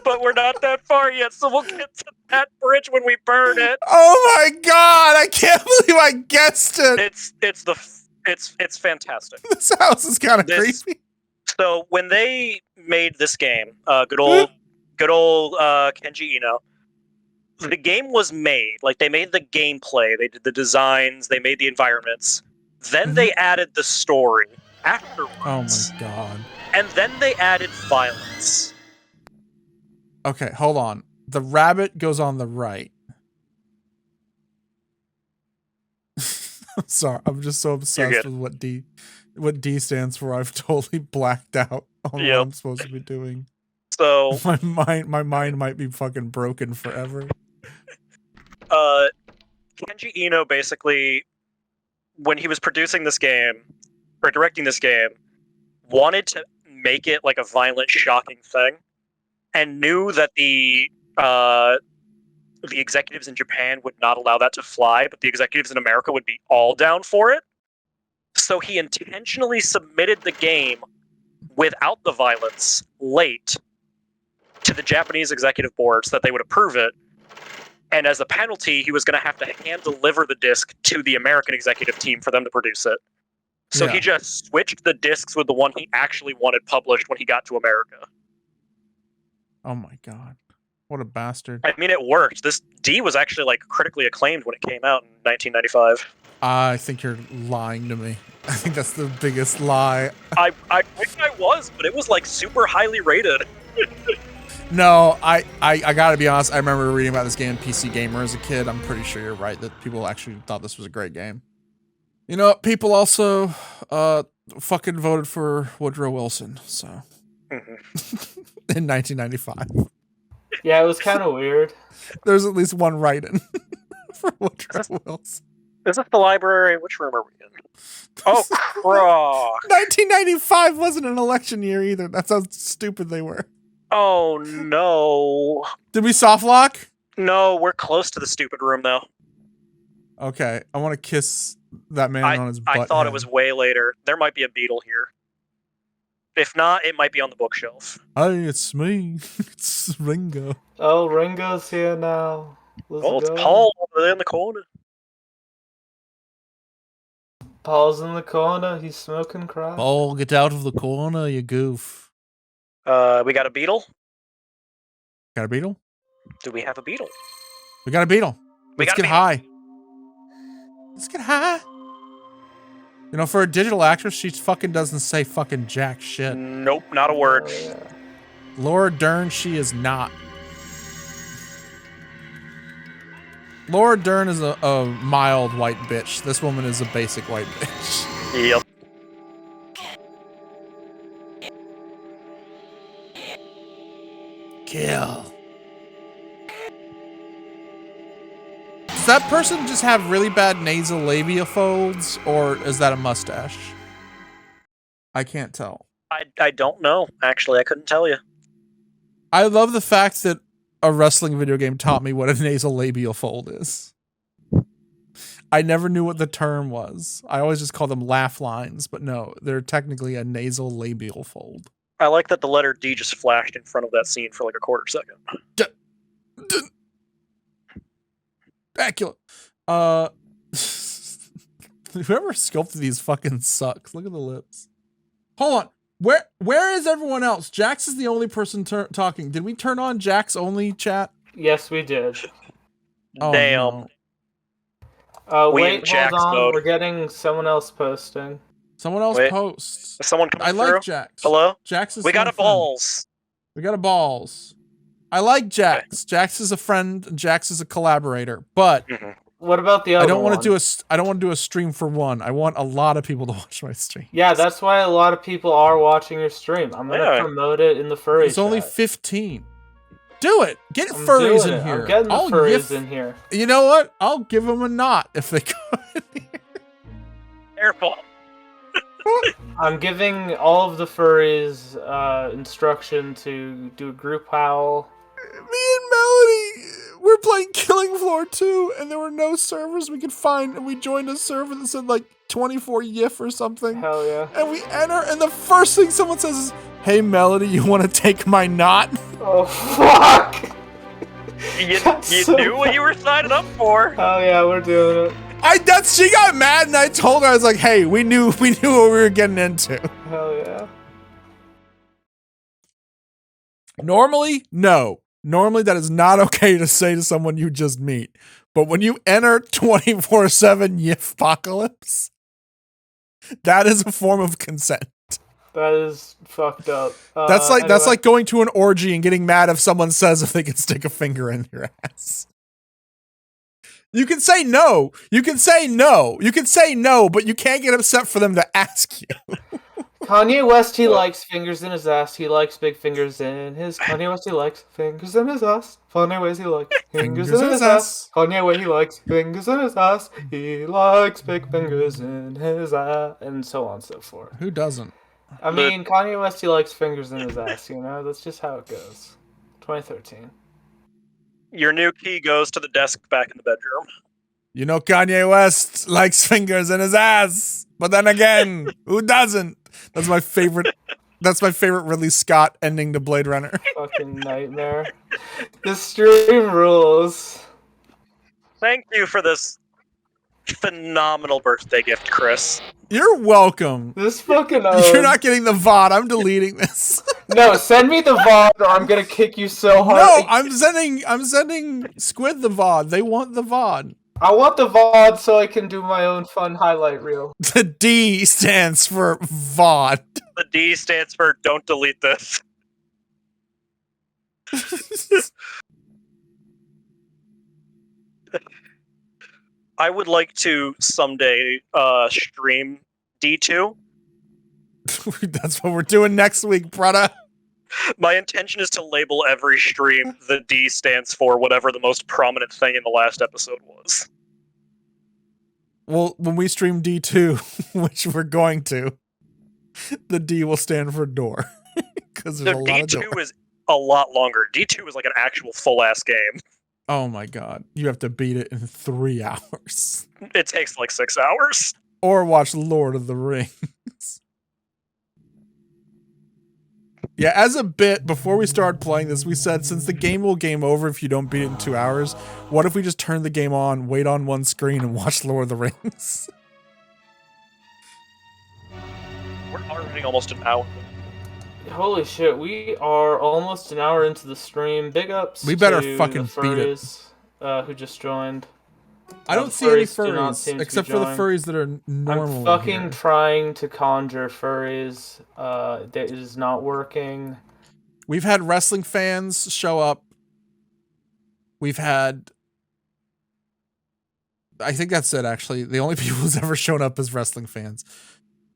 but we're not that far yet, so we'll get to that bridge when we burn it. Oh my god! I can't believe I guessed it! It's fantastic. This house is kind of This- creepy. So when they made this game, good old Kenji Ino, the game was made. Like, they made the gameplay, they did the designs, they made the environments. Then they added the story afterwards. Oh my god. And then they added violence. Okay, hold on. The rabbit goes on the right. I'm sorry, I'm just so obsessed with what D stands for. I've totally blacked out on what I'm supposed to be doing. So My mind might be fucking broken forever. Kenji Ino basically, when he was producing this game or directing this game, wanted to make it like a violent, shocking thing, and knew that the executives in Japan would not allow that to fly, but the executives in America would be all down for it. So he intentionally submitted the game without the violence late to the Japanese executive board so that they would approve it. And as a penalty, he was going to have to hand deliver the disc to the American executive team for them to produce it. So he just switched the discs with the one he actually wanted published when he got to America. Oh my god. What a bastard. I mean, it worked. This D was actually like critically acclaimed when it came out in 1995. I think you're lying to me. I think that's the biggest lie. I wish I was, but it was like super highly rated. No, I gotta be honest. I remember reading about this game in PC Gamer as a kid. I'm pretty sure you're right that people actually thought this was a great game. You know, people also fucking voted for Woodrow Wilson, so in 1995. Yeah, it was kind of weird. There's at least one write-in for Woodrow Wilson. Is this the library? Which room are we in? Oh, crock. 1995 wasn't an election year either. That's how stupid they were. Oh, no. Did we soft lock? No, we're close to the stupid room, though. Okay, I want to kiss that man on his butt. I thought it was way later. There might be a beetle here. If not, it might be on the bookshelf. Hey, it's me. It's Ringo. Oh, Ringo's here now. Let's Oh, it's go. Paul over there in the corner. Paul's in the corner. He's smoking crack. Paul, get out of the corner, you goof. We got a beetle? Got a beetle? Do we have a beetle? We got a beetle. We Let's got a get beetle. high. Let's get high. You know, for a digital actress, she fucking doesn't say fucking jack shit. Nope, not a word. Oh, yeah. Laura Dern, she is not. Laura Dern is a mild white bitch. This woman is a basic white bitch. Yep. Kill. Does that person just have really bad nasal labia folds, or is that a mustache? I can't tell. I don't know, actually. I couldn't tell you. I love the fact that a wrestling video game taught me what a nasal labial fold is. I never knew what the term was. I always just called them laugh lines, but no, they're technically a nasal labial fold. I like that the letter D just flashed in front of that scene for like a quarter second. Dracula. Whoever sculpted these fucking sucks. Look at the lips. Hold on. Where is everyone else? Jax is the only person talking. Did we turn on Jax only chat? Yes, we did. Oh, Damn. no. We in Wait, hold Jax on. mode. We're getting someone else posting. Someone else Wait. posts. Is someone coming I through? like Jax. Hello? Jax is We got my a friend. balls. We got a balls. I like Jax. Jax is a friend. And Jax is a collaborator. But What about the other I don't want one? to do I don't want to do a stream for one. I want a lot of people to watch my stream. Yeah, that's why a lot of people are watching your stream. I'm gonna promote it in the furry It's only chat. 15. Do it. Get I'm furries doing in it. here. I'm getting the I'll furries in here. You know what? I'll give them a knot if they come in here. Careful. I'm giving all of the furries instruction to do a group howl. Me and Melody, we're playing Killing Floor 2, and there were no servers we could find, and we joined a server that said like 24 YIF or something. Hell yeah. And we enter, and the first thing someone says is, "Hey Melody, you want to take my knot?" Oh fuck! You so knew what you were signing up for. Hell yeah, we're doing it. She got mad, and I told her, I was like, "Hey, we knew what we were getting into." Hell yeah. Normally, no. Normally, that is not okay to say to someone you just meet. But when you enter 24/7 YIF apocalypse, that is a form of consent. That is fucked up. That's anyway. like going to an orgy and getting mad if someone says if they can stick a finger in your ass. You can say no. You can say no. You can say no, but you can't get upset for them to ask you. Kanye West, he likes fingers in his ass. He likes big fingers in his. Kanye West, he likes fingers in his ass. Kanye West, he likes fingers in his ass. Kanye West, he likes fingers in his ass. He likes big fingers in his ass, and so on and so forth. Who doesn't? I mean, Kanye West, he likes fingers in his ass. You know, that's just how it goes. 2013. Your new key goes to the desk back in the bedroom. You know Kanye West likes fingers in his ass. But then again, who doesn't? That's my favorite. That's my favorite Ridley Scott ending to Blade Runner. Fucking nightmare. The stream rules. Thank you for this phenomenal birthday gift, Chris. You're welcome. This fucking. You're not getting the VOD. I'm deleting this. No, send me the VOD or I'm gonna kick you so hard. No, I'm sending Squid the VOD. They want the VOD. I want the VOD so I can do my own fun highlight reel. The D stands for VOD. The D stands for don't delete this. I would like to someday stream D2. That's what we're doing next week, brother. My intention is to label every stream the D stands for whatever the most prominent thing in the last episode was. Well, when we stream D2, which we're going to, the D will stand for door. Because there's a lot of D2 doors. is a lot longer. D2 is like an actual full-ass game. Oh my god. You have to beat it in 3 hours. It takes like 6 hours. Or watch Lord of the Rings. Yeah, as a bit, before we started playing this, we said, since the game will game over if you don't beat it in 2 hours, what if we just turn the game on, wait on one screen, and watch Lord of the Rings? We're already almost an hour. Holy shit, we are almost an hour into the stream. Big ups We better to fucking the beat it. furries, who just joined. I don't the see any furries do not seem furries, to be except for the joined. furries that are normal. I'm fucking trying to conjure furries. That is not working. We've had wrestling fans show up. We've had... I think that's it, actually. The only people who's ever shown up is wrestling fans.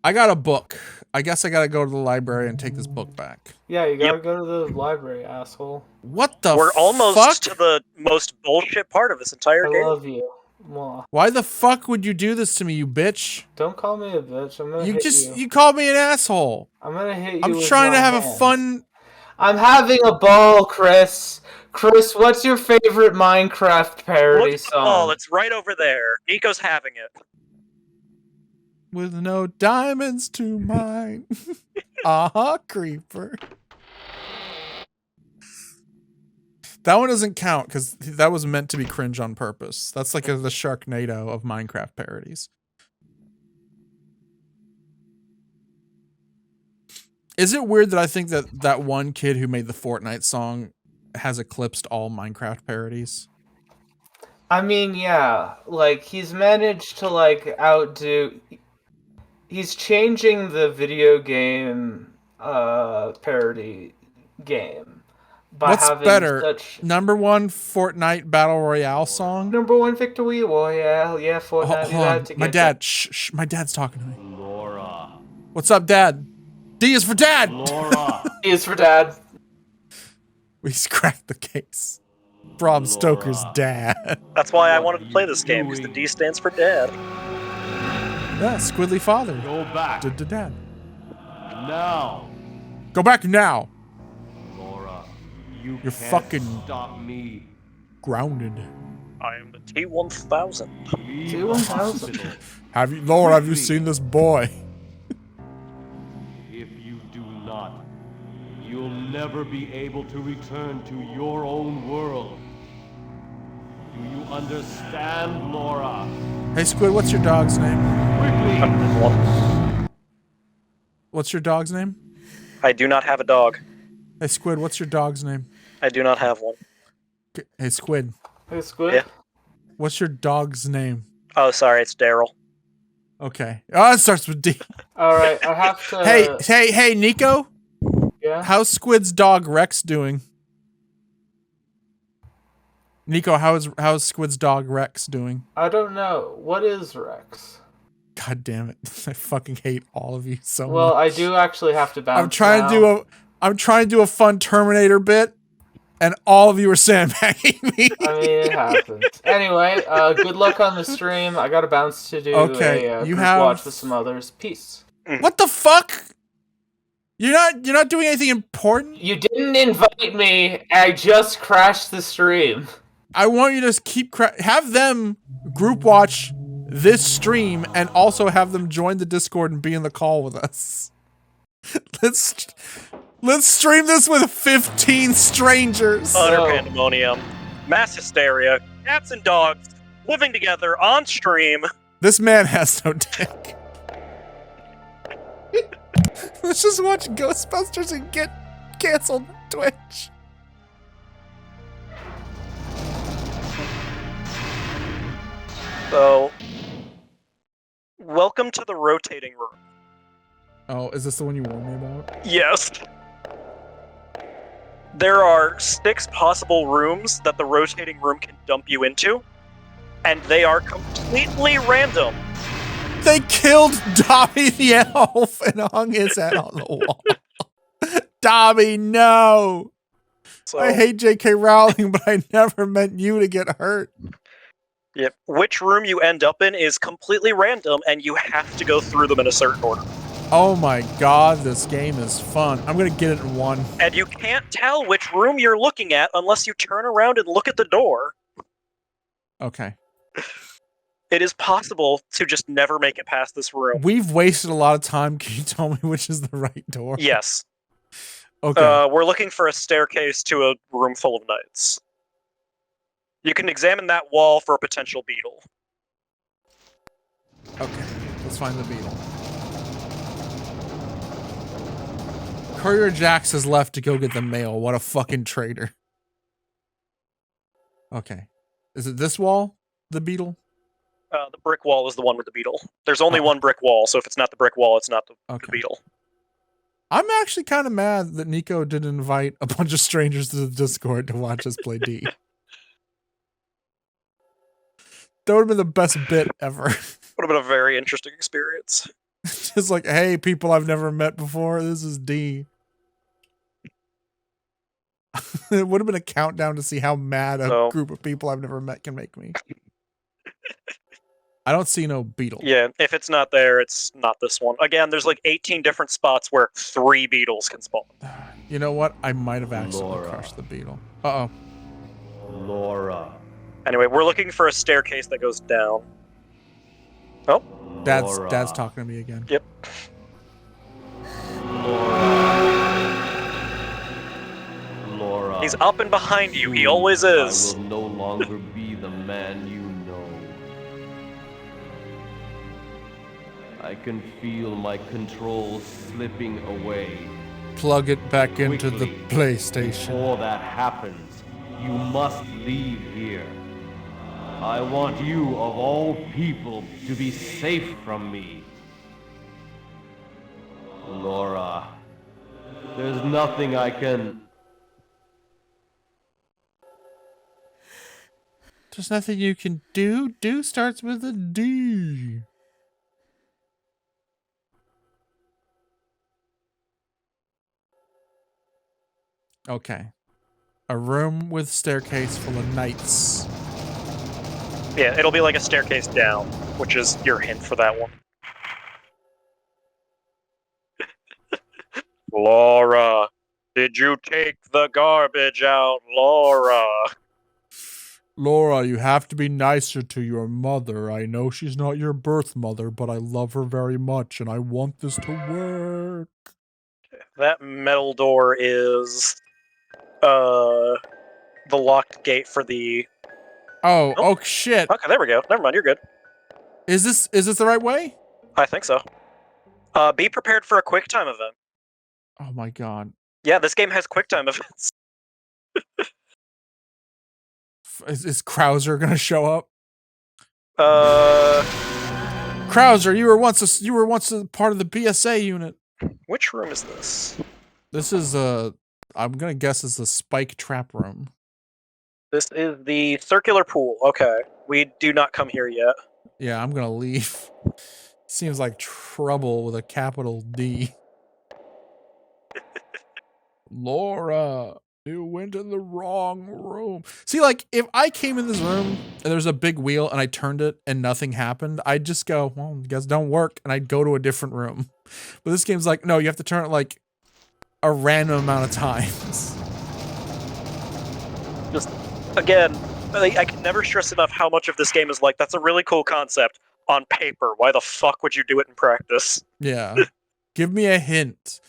I got a book. I guess I gotta go to the library and take this book back. Yeah, you gotta go to the library, asshole. What the We're almost fuck? to the most bullshit part of this entire I game. love you. Mwah. Why the fuck would you do this to me, you bitch? Don't call me a bitch. I'm gonna hit you. You called me an asshole. I'm gonna hit you. I'm with trying to my have a hands. fun... I'm having a ball, Chris. Chris, what's your favorite Minecraft parody Look, song? oh, it's right over there. Nico's having it. With no diamonds to mine. Creeper. That one doesn't count because that was meant to be cringe on purpose. That's like the Sharknado of Minecraft parodies. Is it weird that I think that that one kid who made the Fortnite song has eclipsed all Minecraft parodies? I mean, yeah, like he's managed to like outdo. He's changing the video game parody game by What's having better, such #1 Fortnite Battle Royale song? #1 victory royale. Yeah, Fortnite. Hold We had on, to my get dad. Shh, my dad's talking to me. Laura. What's up, Dad? D is for Dad. Laura. that. Is for Dad. He's cracked the case. Bram Stoker's dad. That's why I What wanted are to play you this game, because the doing? D stands for Dad. Yeah, Squidly father. Go back. Dad. Now. Go back now. Laura. You're You're can't fucking- stop me. Grounded. I am the T-1000. Leave T-1000. the hospital. Have you, Lord? Have you seen this boy? If you do not, you'll never be able to return to your own world. Do you understand, Laura? Hey, Squid, what's your dog's name? Quickly! What's your dog's name? I do not have a dog. Hey, Squid, what's your dog's name? I do not have one. Hey, Squid, Hey, Squid. Yeah. what's your dog's name? Oh, sorry, it's Daryl. Okay. Oh, it starts with D. All right, I have to. Hey, Nico. Yeah. How's Squid's dog Rex doing? Nico, how's Squid's dog Rex doing? I don't know. What is Rex? God damn it! I fucking hate all of you so Well, much. I do actually have to bounce. I'm trying now. to do a fun Terminator bit, and all of you are sandbagging me. I mean, it happens. Anyway, good luck on the stream. I got to bounce to do Okay, a you group have- watch with some others. Peace. What the fuck? You're not doing anything important. You didn't invite me. I just crashed the stream. I want you to keep have them group watch this stream and also have them join the Discord and be in the call with us. Let's stream this with 15 strangers. Utter So- pandemonium. Mass hysteria. Cats and dogs living together on stream. This man has no dick. Let's just watch Ghostbusters and get canceled on Twitch. So, welcome to the rotating room. Oh, is this the one you warned me about? Yes. There are 6 possible rooms that the rotating room can dump you into, and they are completely random. They killed Dobby the elf and hung his head on the wall. Dobby, no! So, I hate J.K. Rowling, but I never meant you to get hurt. yep. Which room you end up in is completely random, and you have to go through them in a certain order. Oh my god, this game is fun. I'm gonna get it in one. And you can't tell which room you're looking at unless you turn around and look at the door. Okay. It is possible to just never make it past this room. We've wasted a lot of time. Can you tell me which is the right door? Yes. Okay. We're looking for a staircase to a room full of knights. You can examine that wall for a potential beetle. Okay. Let's find the beetle. Courier Jax has left to go get the mail. What a fucking traitor. Okay. Is it this wall? The beetle? The brick wall is the one with the beetle. There's only one brick wall, so if it's not the brick wall, it's not the Okay. beetle. I'm actually kind of mad that Nico didn't invite a bunch of strangers to the Discord to watch us play D. That would have been the best bit ever. Would have been a very interesting experience. Just like, hey, people I've never met before, this is D. It would have been a countdown to see how mad a So- group of people I've never met can make me. I don't see no beetle. Yeah, if it's not there, it's not this one. Again, there's like 18 different spots where 3 beetles can spawn. You know what? I might have accidentally Laura. crushed the beetle. Uh-oh. Laura. Anyway, we're looking for a staircase that goes down. Oh, Dad's Laura. talking to me again. yep. Laura. He's up and behind you. He always is. I will no longer be the man you know. I can feel my control slipping away. plug it back into the Quickly, PlayStation. Before that happens, you must leave here. I want you, of all people, to be safe from me. Laura, there's nothing I can... There's nothing you can do. Do starts with a D. Okay. A room with staircase full of knights. Yeah, it'll be like a staircase down, which is your hint for that one. Laura, did you take the garbage out, Laura? Laura, you have to be nicer to your mother. I know she's not your birth mother, but I love her very much, and I want this to work. That metal door is the locked gate for the... Oh, Oh. oh shit. Okay, there we go. Never mind, you're good. Is this the right way? I think so. Be prepared for a QuickTime event. Oh my god. Yeah, this game has QuickTime events. Is Krauser gonna show up? Uh, Krauser, you were once a part of the BSA unit. which room is this? This is I'm gonna guess it's the spike trap room. This is the circular pool. Okay, we do not come here yet. Yeah, I'm gonna leave. Seems like trouble with a capital D. Laura, you went in the wrong room. See, like, if I came in this room and there's a big wheel and I turned it and nothing happened, I'd just go, well, you guys don't work, and I'd go to a different room. But this game's like, no, you have to turn it like a random amount of times. Just, again, I can never stress enough how much of this game is like, that's a really cool concept on paper. Why the fuck would you do it in practice? Yeah. Give me a hint.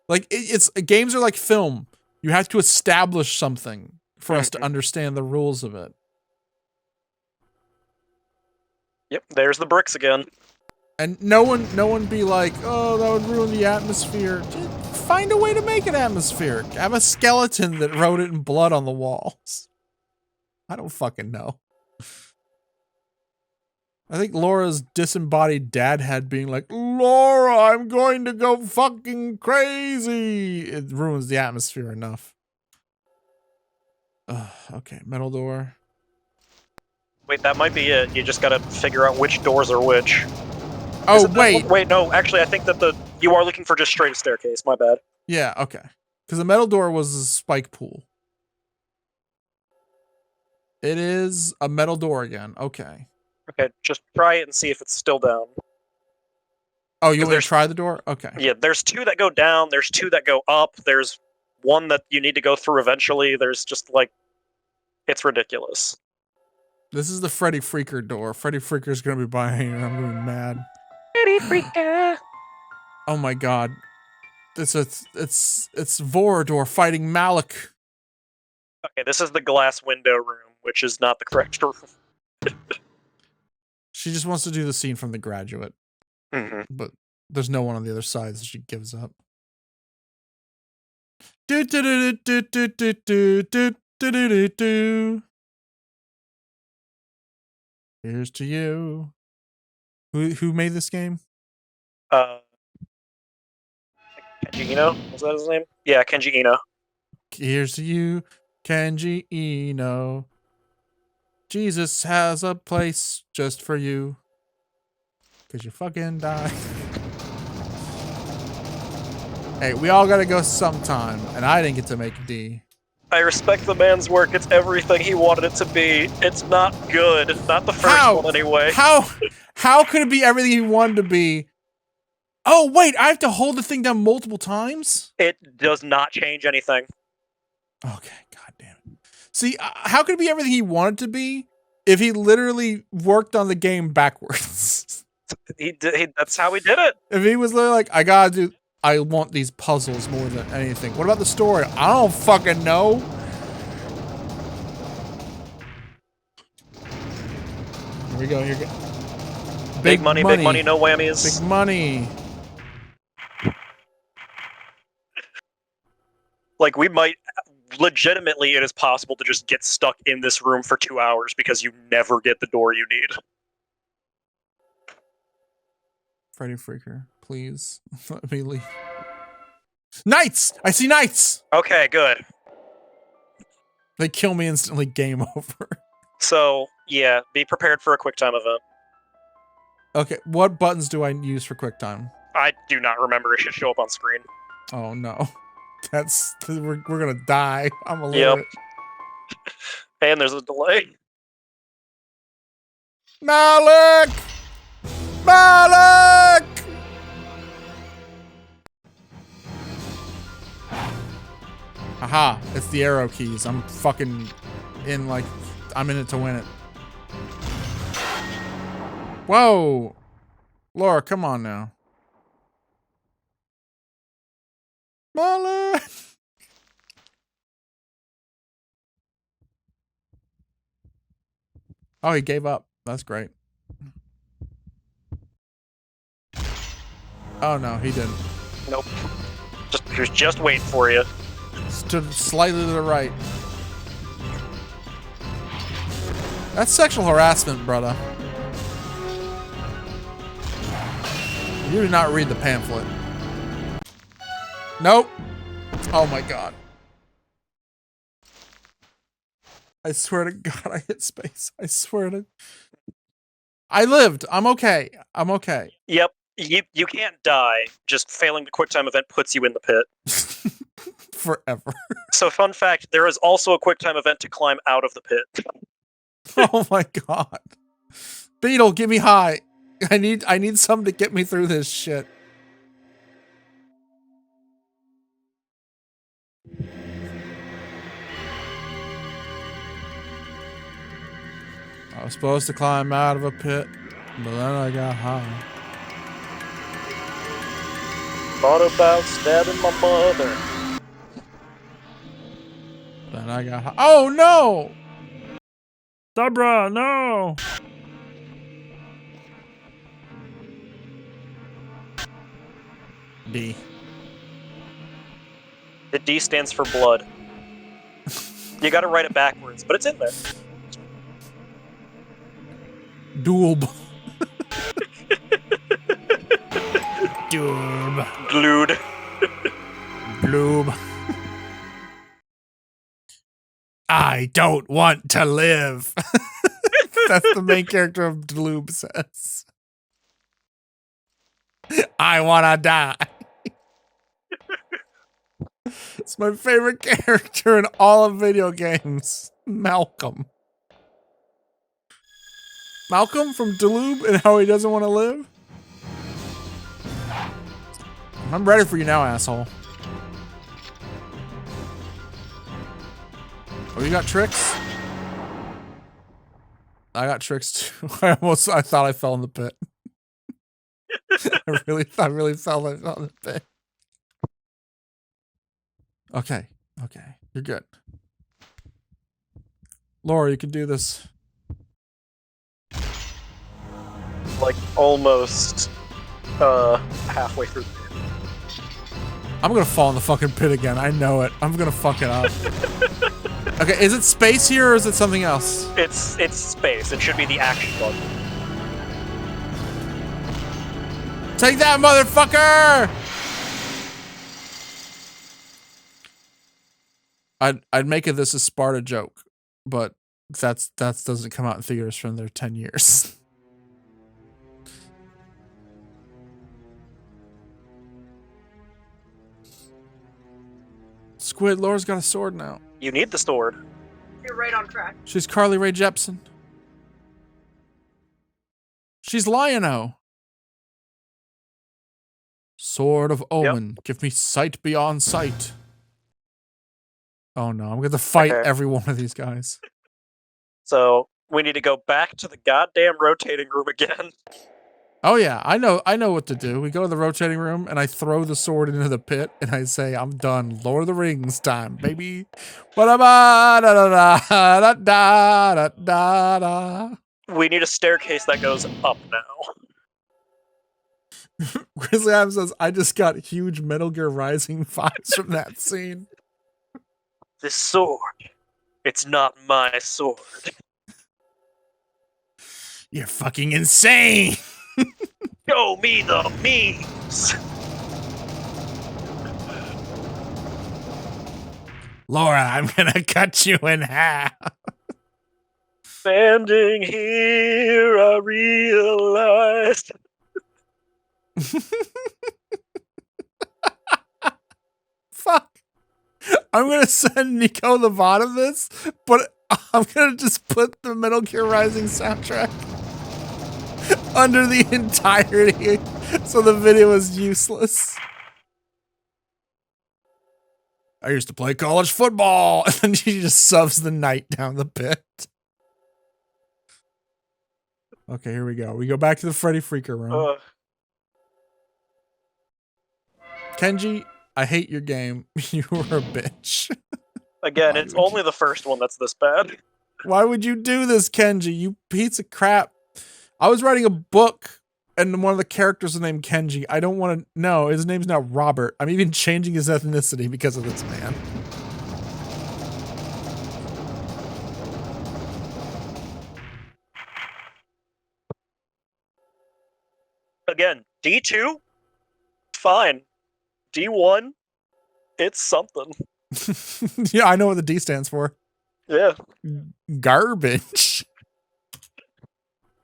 Like, it's games are like film. You have to establish something for us to understand the rules of it. Yep, there's the bricks again. And no one be like, oh, that would ruin the atmosphere. Just find a way to make it atmospheric. Have a skeleton that wrote it in blood on the walls. I don't fucking know. I think Laura's disembodied dad had being like, Laura, I'm going to go fucking crazy. It ruins the atmosphere enough. Okay, metal door. Wait, that might be it. You just gotta figure out which doors are which. Oh, wait. Wait, no, actually, I think that you are looking for just straight staircase. My bad. Yeah, okay. Because the metal door was a spike pool. It is a metal door again. Okay. Okay, just try it and see if it's still down. Oh, you want to try the door? Okay. Yeah, there's two that go down, there's two that go up, there's one that you need to go through eventually, there's just, like... It's ridiculous. This is the Freddy Freaker door. Freddy Freaker's gonna be buying it. I'm gonna be mad. Freddy Freaker! Oh my god. It's Vorador fighting Malik. Okay, this is the glass window room, which is not the correct room. She just wants to do the scene from The Graduate. But there's no one on the other side, so she gives up. Do do do do do do do do do do do. Here's to you. Who made this game? Kenji Ino? Was that his name? Yeah, Kenji Ino. Here's to you, Kenji Ino. Jesus has a place just for you. Cause you fucking die. Hey, we all gotta go sometime, and I didn't get to make D. I respect the man's work. It's everything he wanted it to be. It's not good. Not the first one, anyway. How could it be everything he wanted to be? Oh, wait, I have to hold the thing down multiple times? It does not change anything. Okay, goddamn it. See, how could it be everything he wanted to be if he literally worked on the game backwards? That's how he did it. If he was literally like, I want these puzzles more than anything. What about the story? I don't fucking know. Here we go. Here we go. Big money, no whammies. Big money. Like, we might legitimately, it is possible to just get stuck in this room for 2 hours because you never get the door you need. Freddy Freaker, please let me leave. Knights! I see knights! Okay, good. They kill me instantly, game over. So, yeah, be prepared for a QuickTime event. Okay, what buttons do I use for QuickTime? I do not remember. It should show up on screen. Oh no. We're gonna die. I'm illiterate. Yep. And there's a delay. Malik! Malik! Haha, it's the arrow keys. I'm fucking in, like, I'm in it to win it. Whoa! Laura, come on now. Malik! Oh, he gave up. That's great. Oh no, he didn't. Nope. He was just waiting for you. Stood slightly to the right. That's sexual harassment, brother. You did not read the pamphlet. Nope. Oh my god. I swear to God, I hit space. I swear to... I lived. I'm okay. I'm okay. Yep. You can't die. Just failing the QuickTime event puts you in the pit. Forever. So, fun fact, there is also a QuickTime event to climb out of the pit. Oh my god. Beetle, get me high. I need something to get me through this shit. I was supposed to climb out of a pit, but then I got high. Thought about stabbing my mother. Then I got high. Oh no! Sabra, no! D. The D stands for blood. You gotta write it backwards, but it's in there. Doob. Doob. Glued. Bloob. I don't want to live. That's the main character of Dloob says. I wanna die. It's my favorite character in all of video games. Malcolm. Malcolm from Dloob and how he doesn't want to live? I'm ready for you now, asshole. Oh, you got tricks? I got tricks too. I thought I fell in the pit. I really fell in the pit. Okay. Okay. You're good. Laura, you can do this. Like, almost, halfway through. I'm gonna fall in the fucking pit again. I know it. I'm gonna fuck it up. Okay, is it space here or is it something else? It's space. It should be the action button. Take that, motherfucker! I'd make it this a Sparta joke, but that doesn't come out in theaters for another 10 years. Squid, Laura's got a sword now. You need the sword. You're right on track. She's Carly Rae Jepsen. She's Lion-O. Sword of Omen. Give me sight beyond sight. Oh no, I'm gonna fight every one of these guys. So we need to go back to the goddamn rotating room again. Oh yeah, I know what to do. We go to the rotating room and I throw the sword into the pit and I say, I'm done. Lord of the Rings time, baby. We need a staircase that goes up now. Grizzly Adams says, I just got huge Metal Gear Rising vibes from that scene. this sword. It's not my sword. You're fucking insane. Show me the memes. Laura, I'm gonna cut you in half. Standing here, I realized. Fuck. I'm gonna send Nico the VOD of this, but I'm gonna just put the Metal Gear Rising soundtrack under the entirety, so the video is useless. I used to play college football, and then she just subs the night down the pit. Okay, here we go. We go back to the Freddy Freaker room. Kenji, I hate your game. You were a bitch. Again, it's only the first one that's this bad. Why would you do this, Kenji? You piece of crap. I was writing a book, and one of the characters was named Kenji. I don't want to know. His name's now Robert. I'm even changing his ethnicity because of this man. Again, D2, fine. D1, it's something. Yeah, I know what the D stands for. Yeah. Garbage.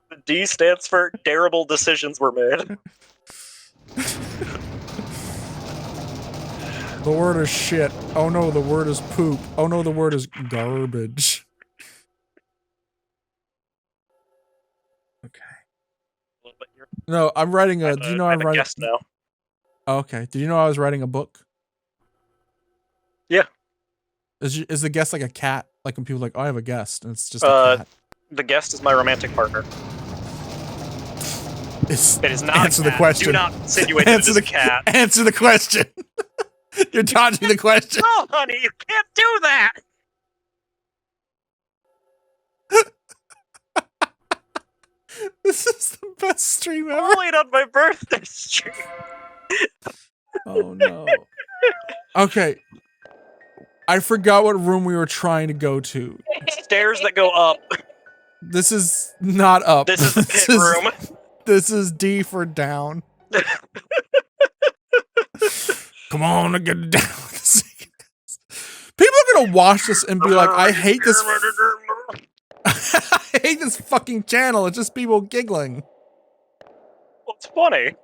The D stands for terrible decisions were made. The word is shit. Oh no, the word is poop. Oh no, the word is garbage. Okay. No, I'm writing a. Do you know I'm writing? Guest now. Oh, okay. Did you know I was writing a book? Yeah. Is the guest like a cat? Like when people are like, oh, I have a guest, and it's just a cat. The guest is my romantic partner. It is not answer a cat. The question. Do not insinuate that it is a cat. Answer the question. You're dodging the question. No, honey, you can't do that. This is the best stream ever. Only on my birthday stream. Oh no. Okay. I forgot what room we were trying to go to. Stairs that go up. This is not up. This is the pit room. This is D for down. Come on, get down. People are gonna watch this and be like, I hate this. I hate this fucking channel. It's just people giggling. Well, it's funny.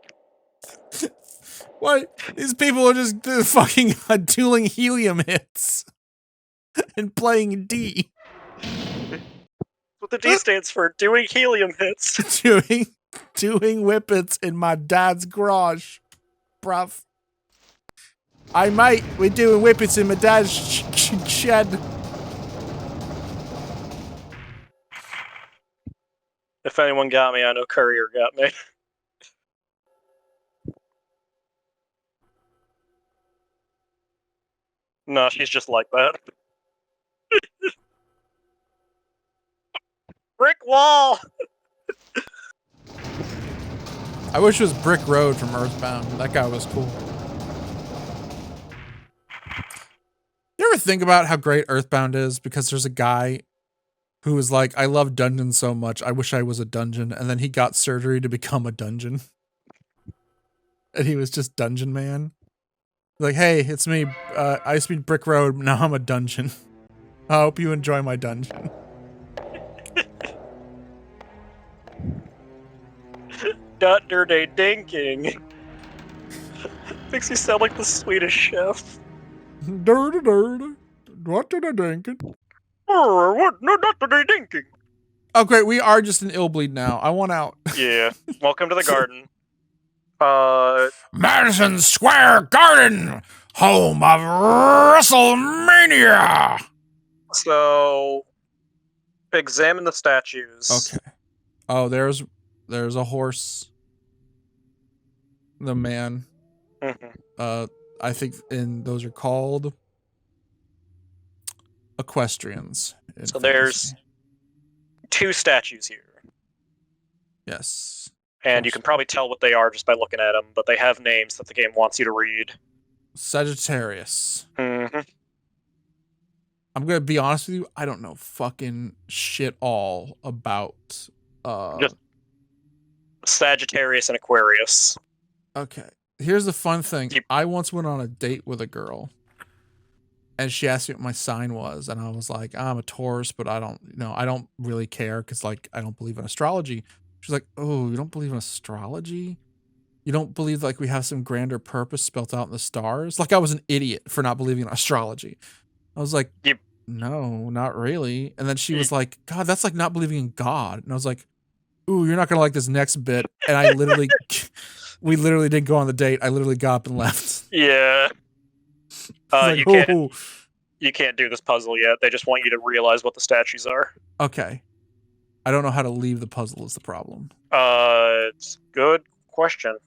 What? These people are just fucking dueling helium hits and playing D. What the D stands for, doing helium hits. doing whippets in my dad's garage, bruv. I might. We're doing whippets in my dad's shed. If anyone got me, I know Courier got me. No, she's just like that. Brick wall! I wish it was Brick Road from Earthbound. That guy was cool. You ever think about how great Earthbound is? Because there's a guy who was like, I love dungeons so much, I wish I was a dungeon. And then he got surgery to become a dungeon. And he was just Dungeon Man. Like, hey, it's me. I used to be Brick Road, now I'm a dungeon. I hope you enjoy my dungeon. Dot dirty dinking. Makes you sound like the Swedish chef. Dirty. What did I dinking? Oh, what? No, not dirty dinking. Oh, great. We are just an ill bleed now. I want out. Yeah. Welcome to the garden. Madison Square Garden, home of WrestleMania. So, examine the statues. Okay. Oh, there's a horse. The man. Mm-hmm. I think those are called equestrians. So there's 2 statues here. Yes. And you can probably tell what they are just by looking at them, but they have names that the game wants you to read. Sagittarius. Mm-hmm. I'm gonna be honest with you. I don't know fucking shit all about. Just Sagittarius and Aquarius. Okay. Here's the fun thing. You- I once went on a date with a girl, and she asked me what my sign was, and I was like, I'm a Taurus, but I don't really care because like I don't believe in astrology. She's like, oh, you don't believe in astrology? You don't believe like we have some grander purpose spelt out in the stars? Like I was an idiot for not believing in astrology. I was like, You- no, not really. And then she You- was like, God, that's like not believing in God. And I was like, ooh, you're not gonna like this next bit. And I literally, we literally didn't go on the date. I literally got up and left. Yeah. Like, You can't do this puzzle yet. They just want you to realize what the statues are. okay. I don't know how to leave the puzzle is the problem. It's a good question.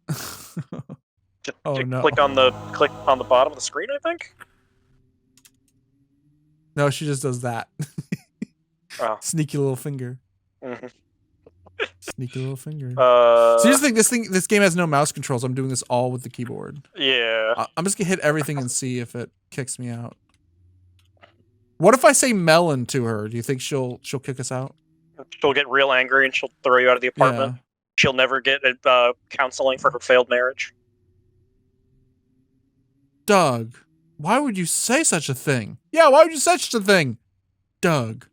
Just Oh, no. click on the bottom of the screen, I think. No, she just does that. Oh. Sneaky little finger. Mhm. Sneaky little finger. Uh, So you just think this game has no mouse controls. I'm doing this all with the keyboard. yeah. I'm just gonna hit everything and see if it kicks me out. What if I say melon to her? Do you think she'll kick us out? She'll get real angry and she'll throw you out of the apartment. Yeah. She'll never get counseling for her failed marriage. Doug, why would you say such a thing? Yeah, why would you say such a thing? Doug.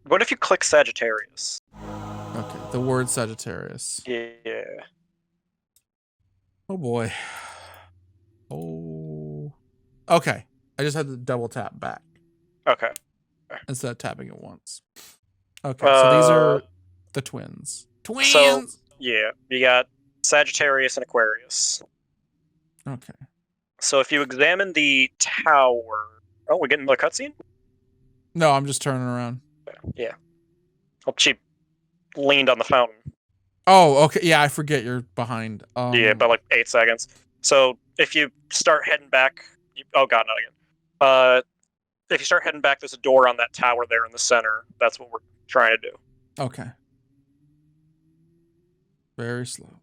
What if you click Sagittarius? Okay, the word Sagittarius. Yeah. Oh boy. Oh. Okay. I just had to double tap back Okay. instead of tapping it once. Okay, so these are the twins. Twins! So, yeah, you got Sagittarius and Aquarius. Okay. So if you examine the tower... Oh, we're getting another cutscene? No, I'm just turning around. Yeah. Oh, she leaned on the fountain. Oh, okay. Yeah, I forget you're behind. Yeah, by like 8 seconds. So if you start heading back... Oh god, not again. If you start heading back, there's a door on that tower there in the center. That's what we're trying to do. Okay. Very slow.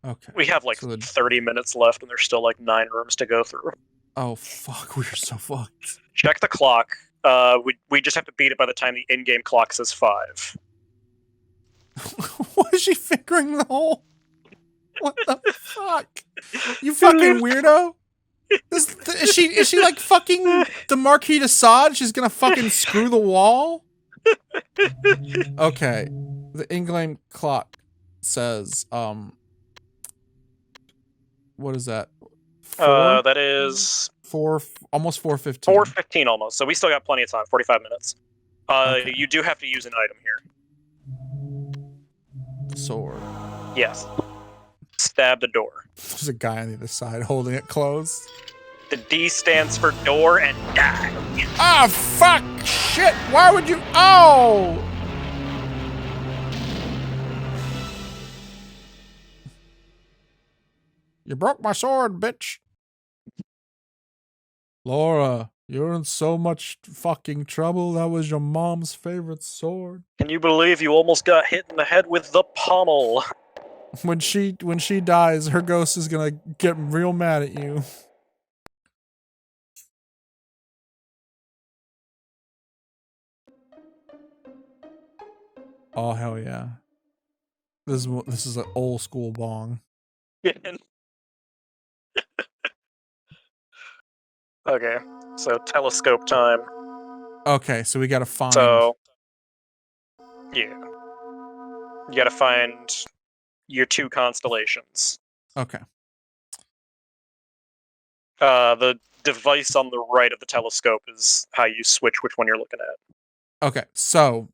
Okay. We have like So the- 30 minutes left, and there's still like 9 rooms to go through. Oh, fuck. We're so fucked. Check the clock. We just have to beat it by the time the in-game clock says 5. Why is she fingering the hole? What the fuck? You fucking weirdo. Is she like fucking the Marquis de Sade? She's gonna fucking screw the wall? Okay. The in-game clock says, what is that? That is Almost 4:15. 4:15 almost. So we still got plenty of time. 45 minutes. Okay. You do have to use an item here. Sword. Yes. Stab the door. There's a guy on the other side holding it closed. The D stands for door and die. Ah, fuck! Shit! Why would you? Oh! You broke my sword, bitch. Laura, you're in so much fucking trouble. That was your mom's favorite sword. Can you believe you almost got hit in the head with the pommel? When she dies, her ghost is gonna get real mad at you. Oh hell yeah! This is an old school bong. Okay, so telescope time. Okay, so we gotta find. So, yeah. You gotta find your 2 constellations. Okay. The device on the right of the telescope is how you switch which one you're looking at. Okay, so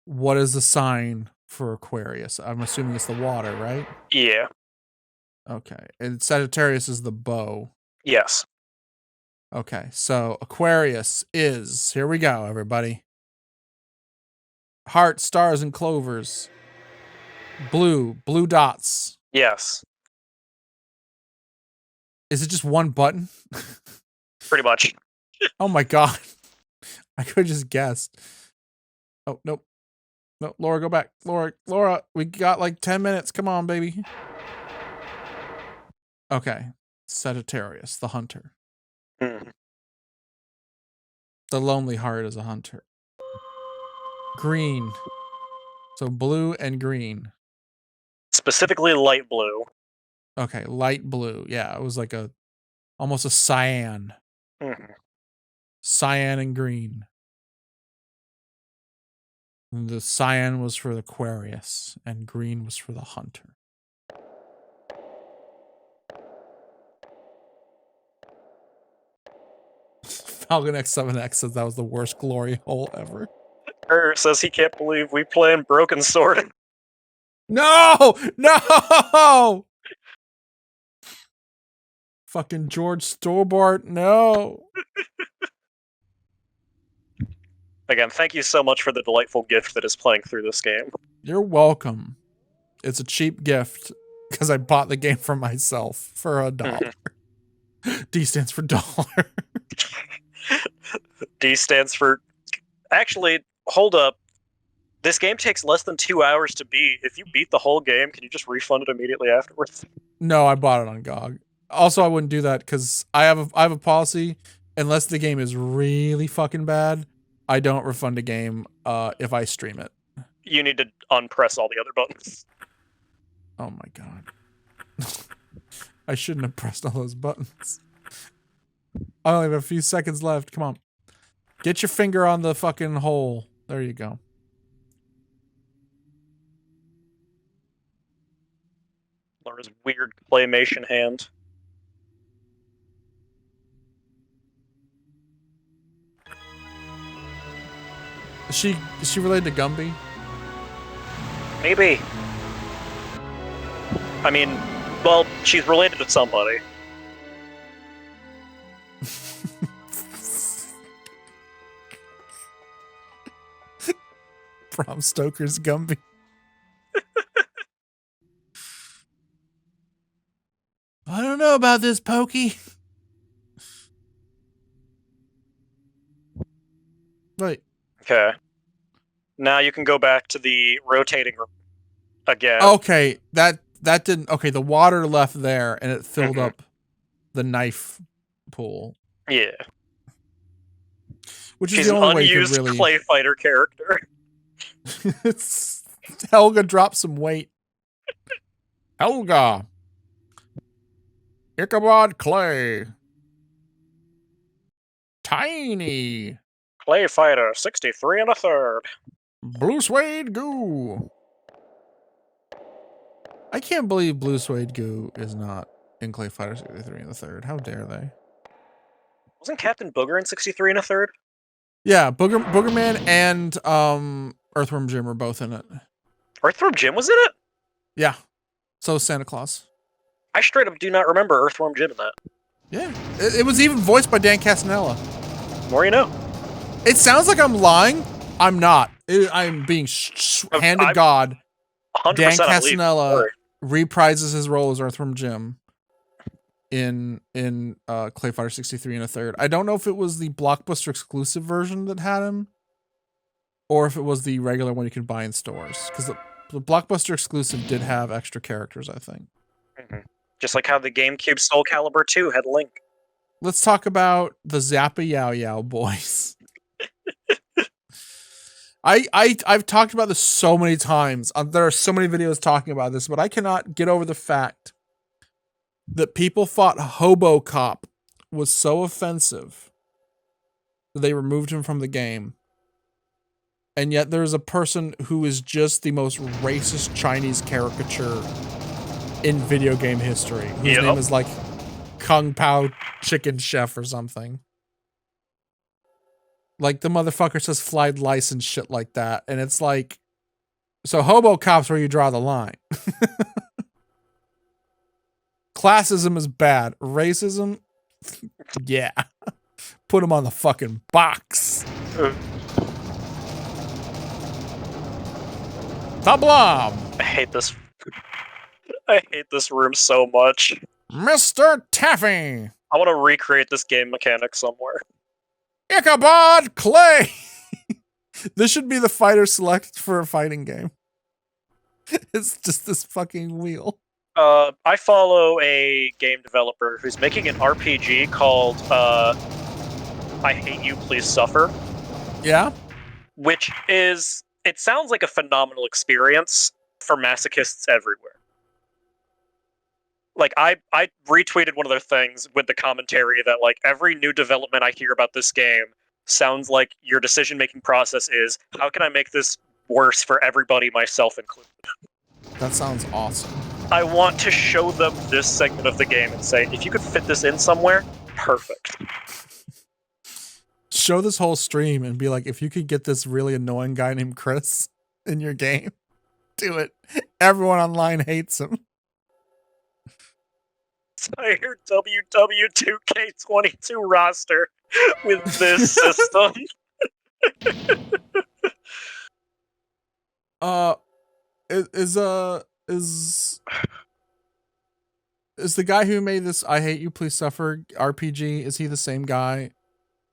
what is the sign for Aquarius? I'm assuming it's the water, right? Yeah. Okay, and Sagittarius is the bow. Yes. Okay, so Aquarius is, here we go, everybody. Heart, stars, and clovers. Blue dots. Yes. Is it just one button? Pretty much. Oh my god. I could have just guessed. Oh, nope. No, Laura, go back. Laura, we got like 10 minutes. Come on, baby. Okay. Sagittarius, the hunter. Mhm. The lonely heart is a hunter. Green. So blue and green. Specifically light blue. Okay, light blue. Yeah, it was like almost a cyan. Mhm. Cyan and green. And the cyan was for the Aquarius, and green was for the hunter. Falcon X7X says that was the worst glory hole ever. Says he can't believe we playing Broken Sword. No! No! Fucking George Stobart, no. Again, thank you so much for the delightful gift that is playing through this game. You're welcome. It's a cheap gift because I bought the game for myself for $1. D stands for dollar. D stands for... Actually, hold up. This game takes less than 2 hours to beat. If you beat the whole game, can you just refund it immediately afterwards? No, I bought it on GOG. Also, I wouldn't do that because I have a policy. Unless the game is really fucking bad, I don't refund a game if I stream it. You need to unpress all the other buttons. Oh my god. I shouldn't have pressed all those buttons. I only have a few seconds left. Come on. Get your finger on the fucking hole. There you go. Laura's weird claymation hand. Is she related to Gumby? Maybe. I mean, well, she's related to somebody. Bram Stoker's Gumby. I don't know about this, Pokey. Wait. Okay. Now you can go back to the rotating room again. Okay, that didn't. Okay, the water left there, and it filled up the knife pool. Yeah. Which She's is the only an way you unused could really. clay fighter character. Helga dropped some weight. Helga. Ichabod Clay. Tiny. Clay fighter, 63 and a third. Blue suede goo. I can't believe blue suede goo is not in Clay Fighter 63 and a third. How dare they? Wasn't Captain Booger in 63 and a third? Yeah, Boogerman and Earthworm Jim are both in it. Earthworm Jim was in it? Yeah. So is Santa Claus. I straight up do not remember Earthworm Jim in that. Yeah. It was even voiced by Dan Castanella. More you know. It sounds like I'm lying. I'm not. I'm being hand to God. 100% Dan I believe. Castanella reprises his role as Earthworm Jim in Clay Fighter 63 and a third. I don't know if it was the Blockbuster exclusive version that had him, or if it was the regular one you could buy in stores. Because the Blockbuster exclusive did have extra characters, I think. Just like how the GameCube Soul Calibur 2 had Link. Let's talk about the Zappa Yow Yow boys. I've talked about this so many times. There are so many videos talking about this, but I cannot get over the fact that people thought Hobo Cop was so offensive that they removed him from the game. And yet there's a person who is just the most racist Chinese caricature in video game history, whose name is like Kung Pao Chicken Chef or something. Like, the motherfucker says flied lice and shit like that. And it's like, so Hobo Cop's where you draw the line. Classism is bad. Racism? Yeah. Put him on the fucking box. The Blob. I hate this. I hate this room so much. Mr. Taffy. I want to recreate this game mechanic somewhere. Ichabod Clay. This should be the fighter select for a fighting game. It's just this fucking wheel. I follow a game developer who's making an RPG called I Hate You, Please Suffer, Yeah. which is, it sounds like a phenomenal experience for masochists everywhere. Like, I retweeted one of their things with the commentary that, like, every new development I hear about this game sounds like your decision-making process is, how can I make this worse for everybody, myself included? That sounds awesome. I want to show them this segment of the game and say, if you could fit this in somewhere, perfect. Show this whole stream and be like, if you could get this really annoying guy named Chris in your game, do it. Everyone online hates him. Entire WW2K22 roster with this system. Is the guy who made this I Hate You Please Suffer RPG, is he the same guy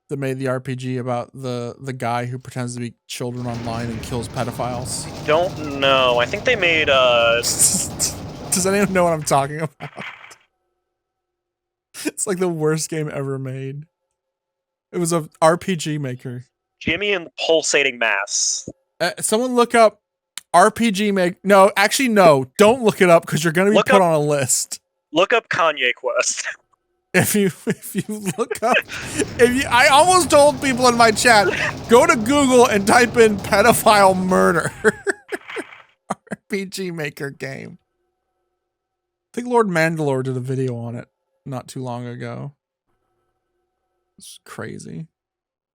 that made the RPG about the guy who pretends to be children online and kills pedophiles? Don't know. I think they made Does anyone know what I'm talking about? It's like the worst game ever made. It was a RPG maker. Jimmy and the Pulsating Mass. Someone look up RPG make. No, actually, no. Don't look it up because you're going to be put on a list. Look up Kanye Quest. If you look up, I almost told people in my chat, go to Google and type in pedophile murder. RPG maker game. I think Lord Mandalore did a video on it not too long ago. It's crazy.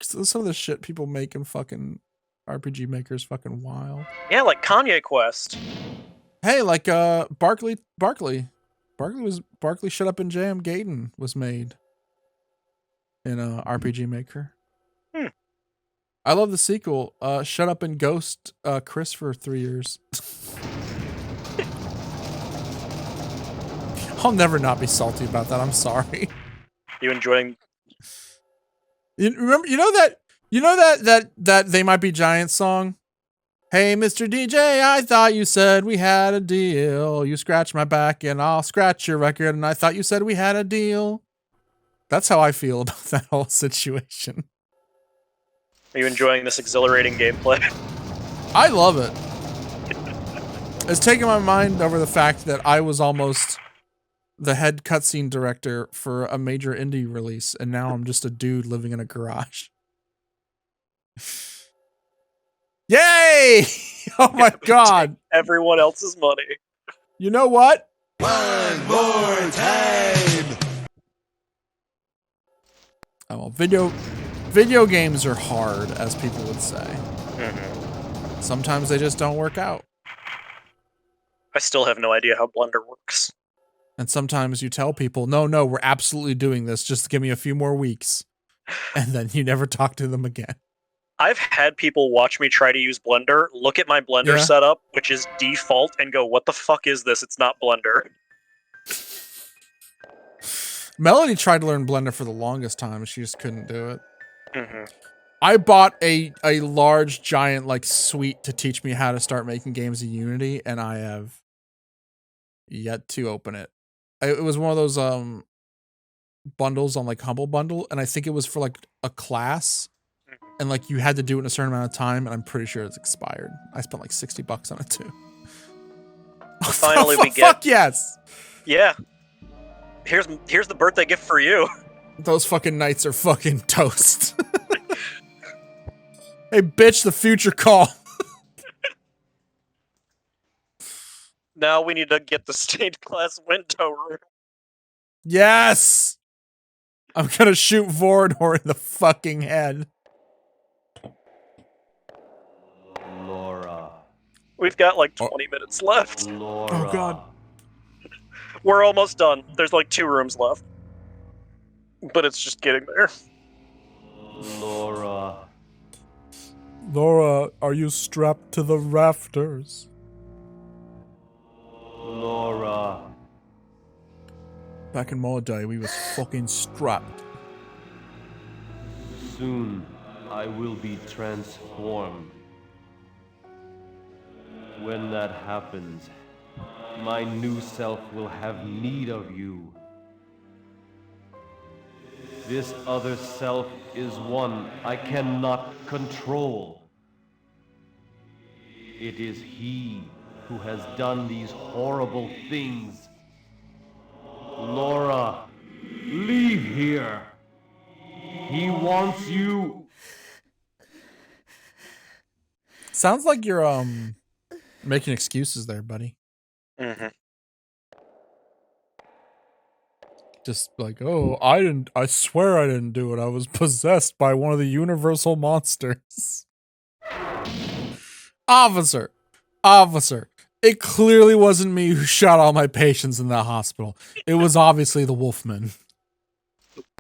Some of the shit people make in fucking RPG Maker is fucking wild. Yeah, like Kanye Quest. Hey, like Barkley Shut Up and Jam Gaiden was made in RPG Maker. I love the sequel. Shut Up and Ghost Chris for 3 years. I'll never not be salty about that. I'm sorry. You enjoying? You remember? You know that They Might Be Giants song. Hey, Mr. DJ, I thought you said we had a deal. You scratch my back and I'll scratch your record. And I thought you said we had a deal. That's how I feel about that whole situation. Are you enjoying this exhilarating gameplay? I love it. It's taken my mind over the fact that I was almost the head cutscene director for a major indie release, and now I'm just a dude living in a garage. Yay! Oh my god! Everyone else's money. You know what? One more time. Oh, well, video games are hard, as people would say. Sometimes they just don't work out. I still have no idea how Blender works. And sometimes you tell people, no, we're absolutely doing this. Just give me a few more weeks. And then you never talk to them again. I've had people watch me try to use Blender, look at my Blender setup, which is default, and go, what the fuck is this? It's not Blender. Melody tried to learn Blender for the longest time, and she just couldn't do it. I bought a large, giant, like, suite to teach me how to start making games in Unity, and I have yet to open it. It was one of those bundles on like Humble Bundle, and I think it was for like a class, and like you had to do it in a certain amount of time, and I'm pretty sure it's expired. I spent like $60 on it too. Finally, we get. Fuck yes. Yeah. Here's the birthday gift for you. Those fucking nights are fucking toast. Hey, bitch! The future call. Now we need to get the stained glass window room. Yes! I'm gonna shoot Vorador in the fucking head. Laura. We've got like 20 minutes left. Laura. Oh god. We're almost done. There's like 2 rooms left. But it's just getting there. Laura. Laura, are you strapped to the rafters? Laura. Back in my day, we was fucking strapped. Soon, I will be transformed. When that happens, my new self will have need of you. This other self is one I cannot control. It is he who has done these horrible things. Laura, leave here. He wants you. Sounds like you're making excuses there, buddy. Mm-hmm. Just like, oh, I swear I didn't do it. I was possessed by one of the universal monsters. Officer, it clearly wasn't me who shot all my patients in that hospital. It was obviously the Wolfman.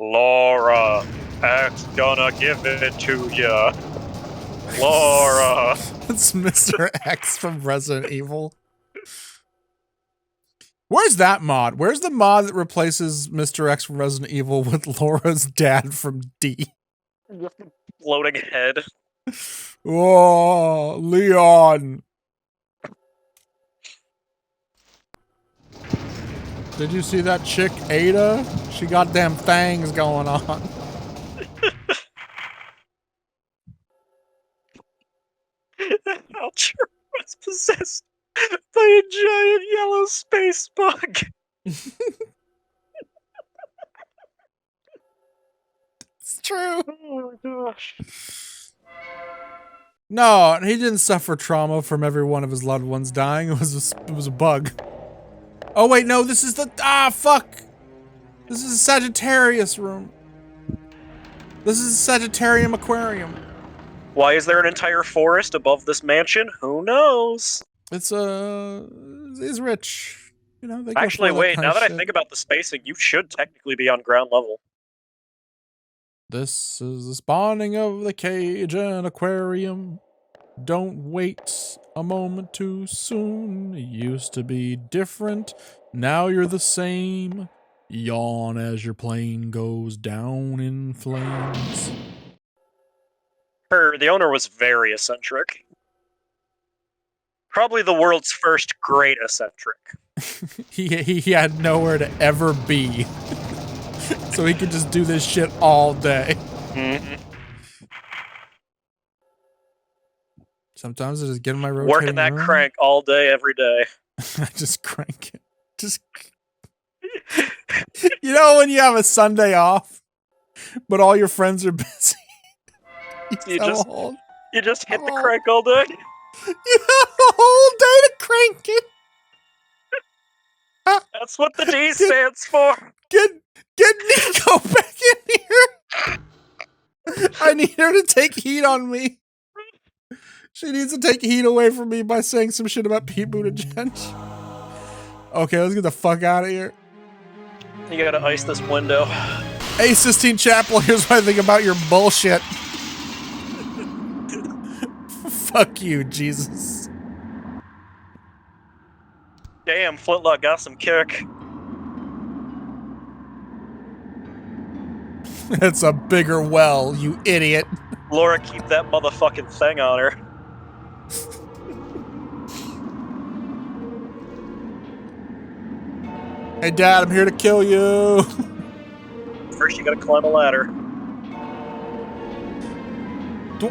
Laura, X gonna give it to ya. Laura. It's Mr. X from Resident Evil. Where's that mod? Where's the mod that replaces Mr. X from Resident Evil with Laura's dad from D? Floating head. Whoa, Leon. Did you see that chick, Ada? She got damn fangs going on. Alcher was possessed by a giant yellow space bug. It's true. Oh my gosh. No, he didn't suffer trauma from every one of his loved ones dying. It was a bug. Oh wait, no, this is the fuck. This is a Sagittarius room. This is a Sagittarium aquarium. Why is there an entire forest above this mansion? Who knows? It's he's rich. You know, they go Actually, for that wait, kind now of that I shit. think about the spacing, you should technically be on ground level. This is the spawning of the cage and aquarium. Don't wait a moment too soon. It used to be different. Now you're the same. Yawn as your plane goes down in flames. The owner was very eccentric. Probably the world's first great eccentric. He had nowhere to ever be. So he could just do this shit all day. Mm-hmm. Sometimes I just get in my rotating Working that room. crank all day, every day. I just crank it. Just you know when you have a Sunday off, but all your friends are busy. You have just- a whole, You just hit the Oh. crank all day. you have a whole day to crank it. That's what the D stands for. Get Nico back in here. I need her to take heat on me. She needs to take heat away from me by saying some shit about Pete Buttigieg. Okay, let's get the fuck out of here. You gotta ice this window. Hey, Sistine Chapel, here's what I think about your bullshit. Fuck you, Jesus. Damn, Flintlock got some kick. It's a bigger well, you idiot. Laura, keep that motherfucking thing on her. Hey, Dad, I'm here to kill you. First, you gotta climb a ladder.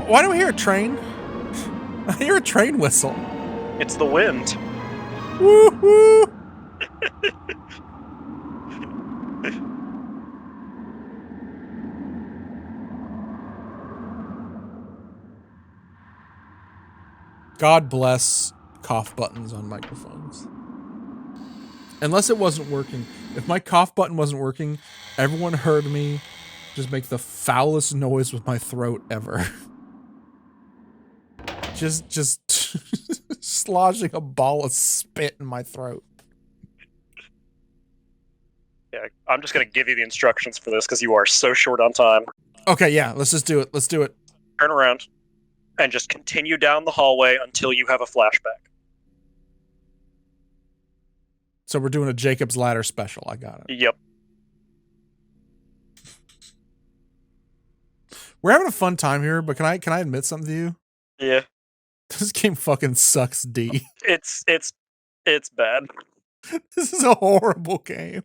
Why do I hear a train? I hear a train whistle. It's the wind. Woo-hoo! God bless cough buttons on microphones. Unless it wasn't working. If my cough button wasn't working, everyone heard me just make the foulest noise with my throat ever. just sloshing a ball of spit in my throat. Yeah, I'm just gonna give you the instructions for this because you are so short on time. Okay, yeah, let's just do it. Let's do it. Turn around and just continue down the hallway until you have a flashback. So we're doing a Jacob's Ladder special. I got it. Yep. We're having a fun time here, but can I admit something to you? Yeah. This game fucking sucks, D. It's bad. This is a horrible game.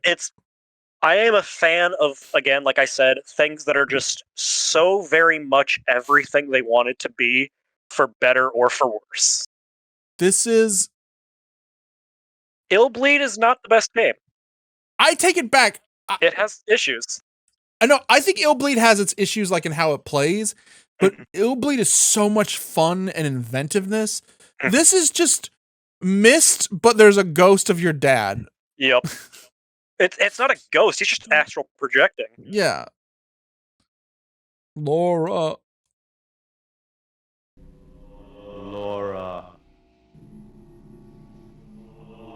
I am a fan of, again, like I said, things that are just so very much everything they want it to be, for better or for worse. This is... Illbleed is not the best game. I take it back. It has issues. I know. I think Illbleed has its issues, like in how it plays, but Illbleed is so much fun and inventiveness. This is just Myst, but there's a ghost of your dad. Yep. It's not a ghost. He's just astral projecting. Yeah. Laura. Laura.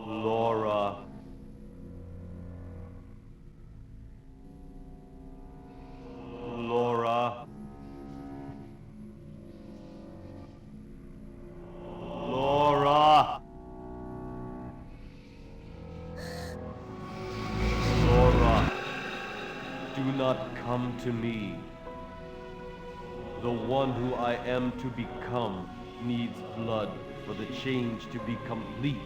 Laura. Laura. Laura. Laura. Do not come to me. The one who I am to become needs blood for the change to be complete.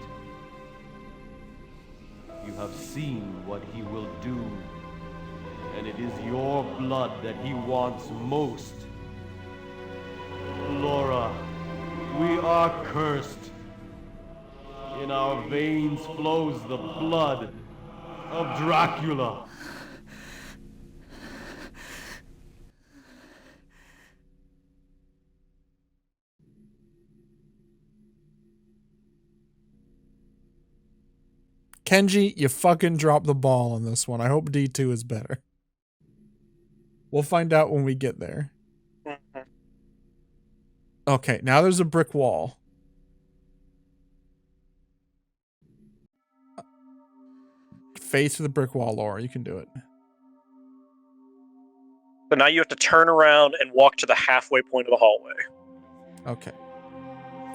You have seen what he will do, and it is your blood that he wants most. Laura, we are cursed. In our veins flows the blood of Dracula. Kenji, you fucking dropped the ball on this one. I hope D2 is better. We'll find out when we get there. Okay, now there's a brick wall. Face through the brick wall, Laura. You can do it. So now you have to turn around and walk to the halfway point of the hallway. Okay.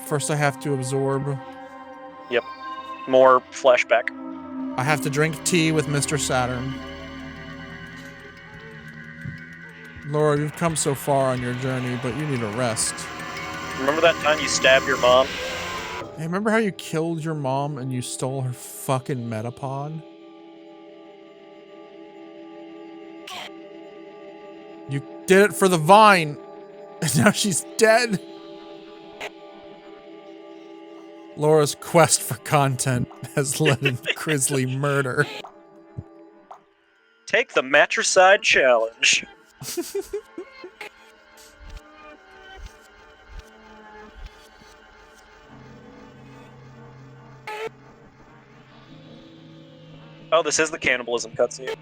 First I have to absorb. Yep. More flashback. I have to drink tea with Mr. Saturn. Laura, you've come so far on your journey, but you need a rest. Remember that time you stabbed your mom? Hey, remember how you killed your mom and you stole her fucking Metapod? You did it for the vine, and now she's dead. Laura's quest for content has led to grisly murder. Take the matricide challenge. Oh, this is the cannibalism cutscene.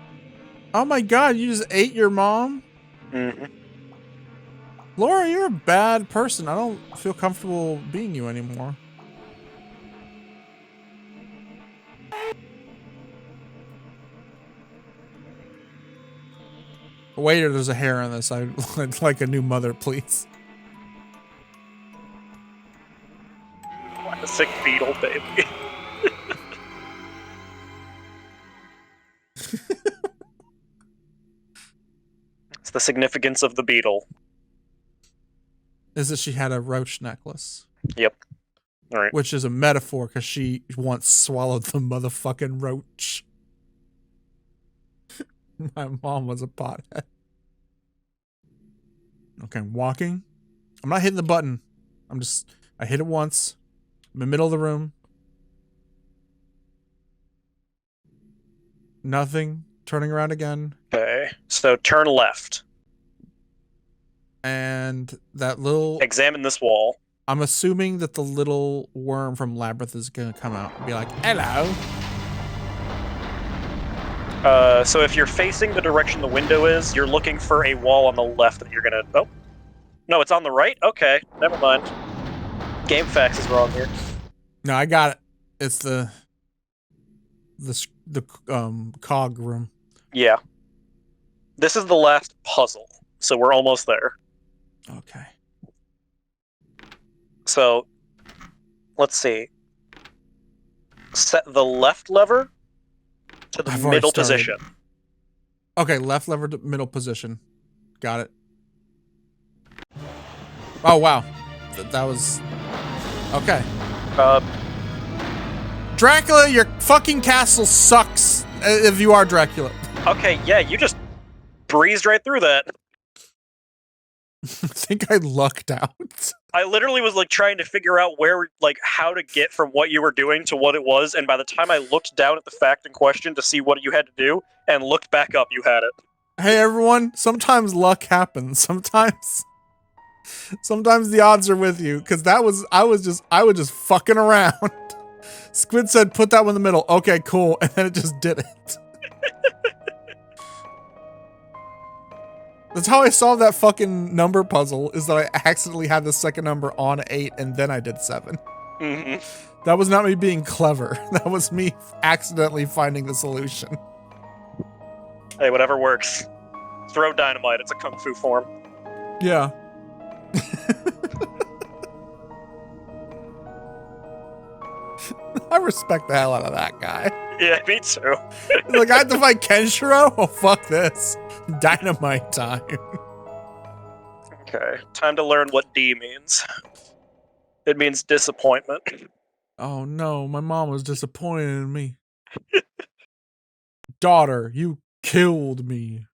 Oh my god, you just ate your mom? Mm-hmm. Laura, you're a bad person. I don't feel comfortable being you anymore. Waiter, there's a hair on this. I'd like a new mother, please. Classic beetle, baby. It's the significance of the beetle. Is that she had a roach necklace. Yep. All right. Which is a metaphor because she once swallowed the motherfucking roach. My mom was a pothead. Okay, I'm walking. I'm not hitting the button. I hit it once. I'm in the middle of the room. Nothing. Turning around again. Okay, so turn left. And that little... Examine this wall. I'm assuming that the little worm from Labyrinth is going to come out and be like, hello. So if you're facing the direction the window is, you're looking for a wall on the left that you're gonna... Oh. No, it's on the right? Okay, never mind. Game facts is wrong here. No, I got it. It's the cog room. Yeah. This is the last puzzle, so we're almost there. Okay. So, let's see. Set the left lever to the middle position. Okay, left lever to middle position. Got it. Oh, wow. That was... Okay. Dracula, your fucking castle sucks if you are Dracula. Okay, yeah, you just breezed right through that. I think I lucked out. I literally was like trying to figure out where, like, how to get from what you were doing to what it was, and by the time I looked down at the fact in question to see what you had to do, and looked back up, you had it. Hey everyone, sometimes luck happens. Sometimes the odds are with you, because I was just fucking around. Squid said, put that one in the middle. Okay, cool. And then it just did it. That's how I solved that fucking number puzzle, is that I accidentally had the second number on 8 and then I did 7. Mm-hmm. That was not me being clever. That was me accidentally finding the solution. Hey, whatever works. Throw dynamite, it's a kung fu form. Yeah. I respect the hell out of that guy. Yeah, me too. Like, I have to fight Kenshiro? Oh, fuck this. Dynamite time. Okay, time to learn what D means. It means disappointment. Oh no, my mom was disappointed in me. Daughter, you killed me.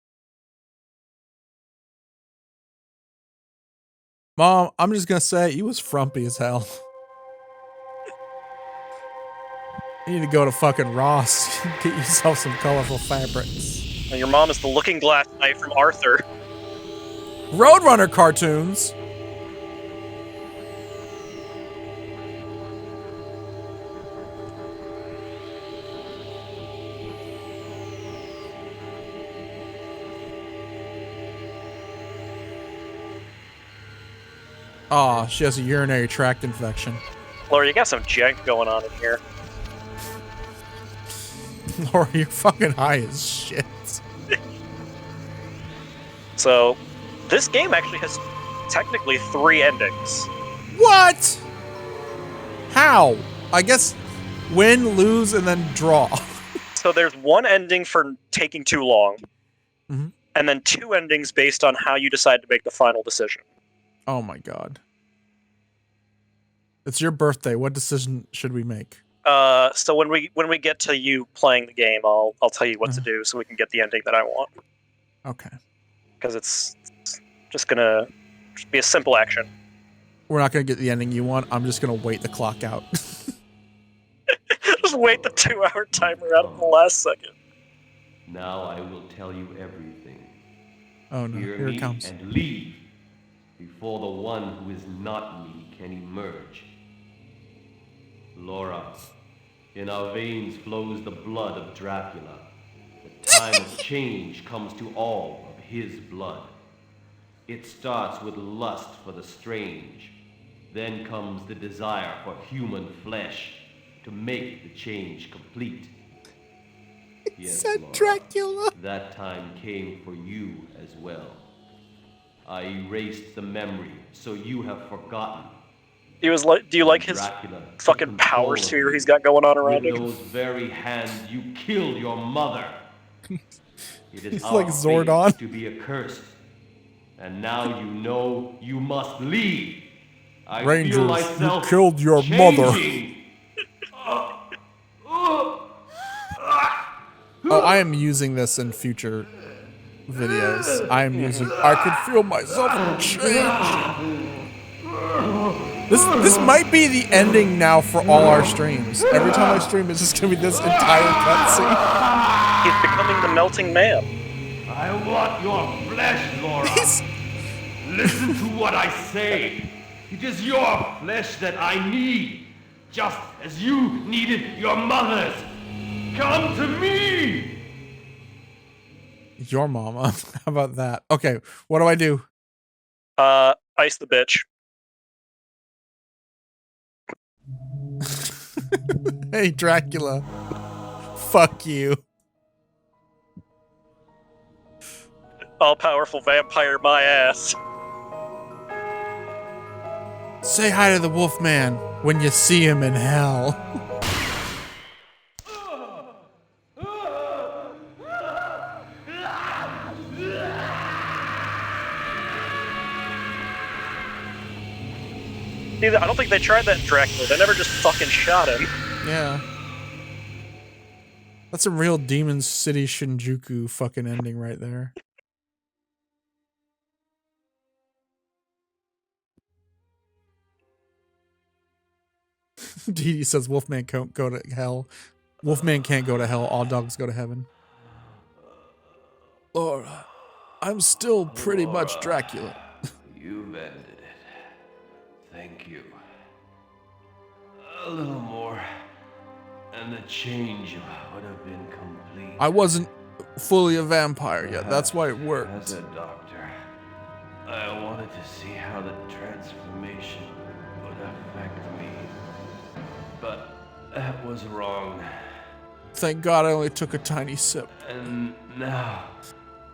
Mom, I'm just gonna say, you was frumpy as hell. You need to go to fucking Ross. Get yourself some colorful fabrics. And your mom is the Looking Glass Knight from Arthur. Roadrunner cartoons. Aw, she has a urinary tract infection. Laura, you got some jank going on in here. Laura, you're fucking high as shit. So, this game actually has technically 3 endings. What? How? I guess win, lose, and then draw. So there's one ending for taking too long, Mhm. and then 2 endings based on how you decide to make the final decision. Oh my god. It's your birthday. What decision should we make? So when we get to you playing the game, I'll tell you what to do so we can get the ending that I want. Okay. Because it's just gonna be a simple action. We're not gonna get the ending you want. I'm just gonna wait the clock out. Just wait the 2-hour timer out at the last second. Now I will tell you everything. Oh no, Hear here me it comes. and leave before the one who is not me can emerge. Laura, in our veins flows the blood of Dracula. The time of change comes to all of his blood. It starts with lust for the strange. Then comes the desire for human flesh to make the change complete. Yes, Said Laura, Dracula. that time came for you as well. I erased the memory, so you have forgotten. He was like, do you like his Dracula took fucking power control of sphere you. he's got going on around With him? those very hands, you killed your mother. It is He's our like Zordon. fate to be accursed. And now you know you must leave. I Rangers, feel you myself killed your mother. changing. Oh, I am using this in future videos. I could feel myself change. This might be the ending now for all our streams. Every time I stream, it's just gonna be this entire cutscene. He's becoming the melting man. I want your flesh, Laura. Listen to what I say. It is your flesh that I need, just as you needed your mother's. Come to me! Your mama. How about that? Okay, what do I do? Ice the bitch. Hey, Dracula. Fuck you. All-powerful vampire my ass. Say hi to the Wolfman when you see him in hell. I don't think they tried that in Dracula. They never just fucking shot him. Yeah. That's a real Demon City Shinjuku fucking ending right there. Dee Dee says Wolfman can't go to hell. Wolfman can't go to hell. All dogs go to heaven. Laura, I'm still pretty much Dracula. You've ended it. Thank you. A little more, and the change would have been complete. I wasn't fully a vampire yet. That's why it worked. As a doctor, I wanted to see how the transformation would affect me. But that was wrong. Thank God I only took a tiny sip. And now,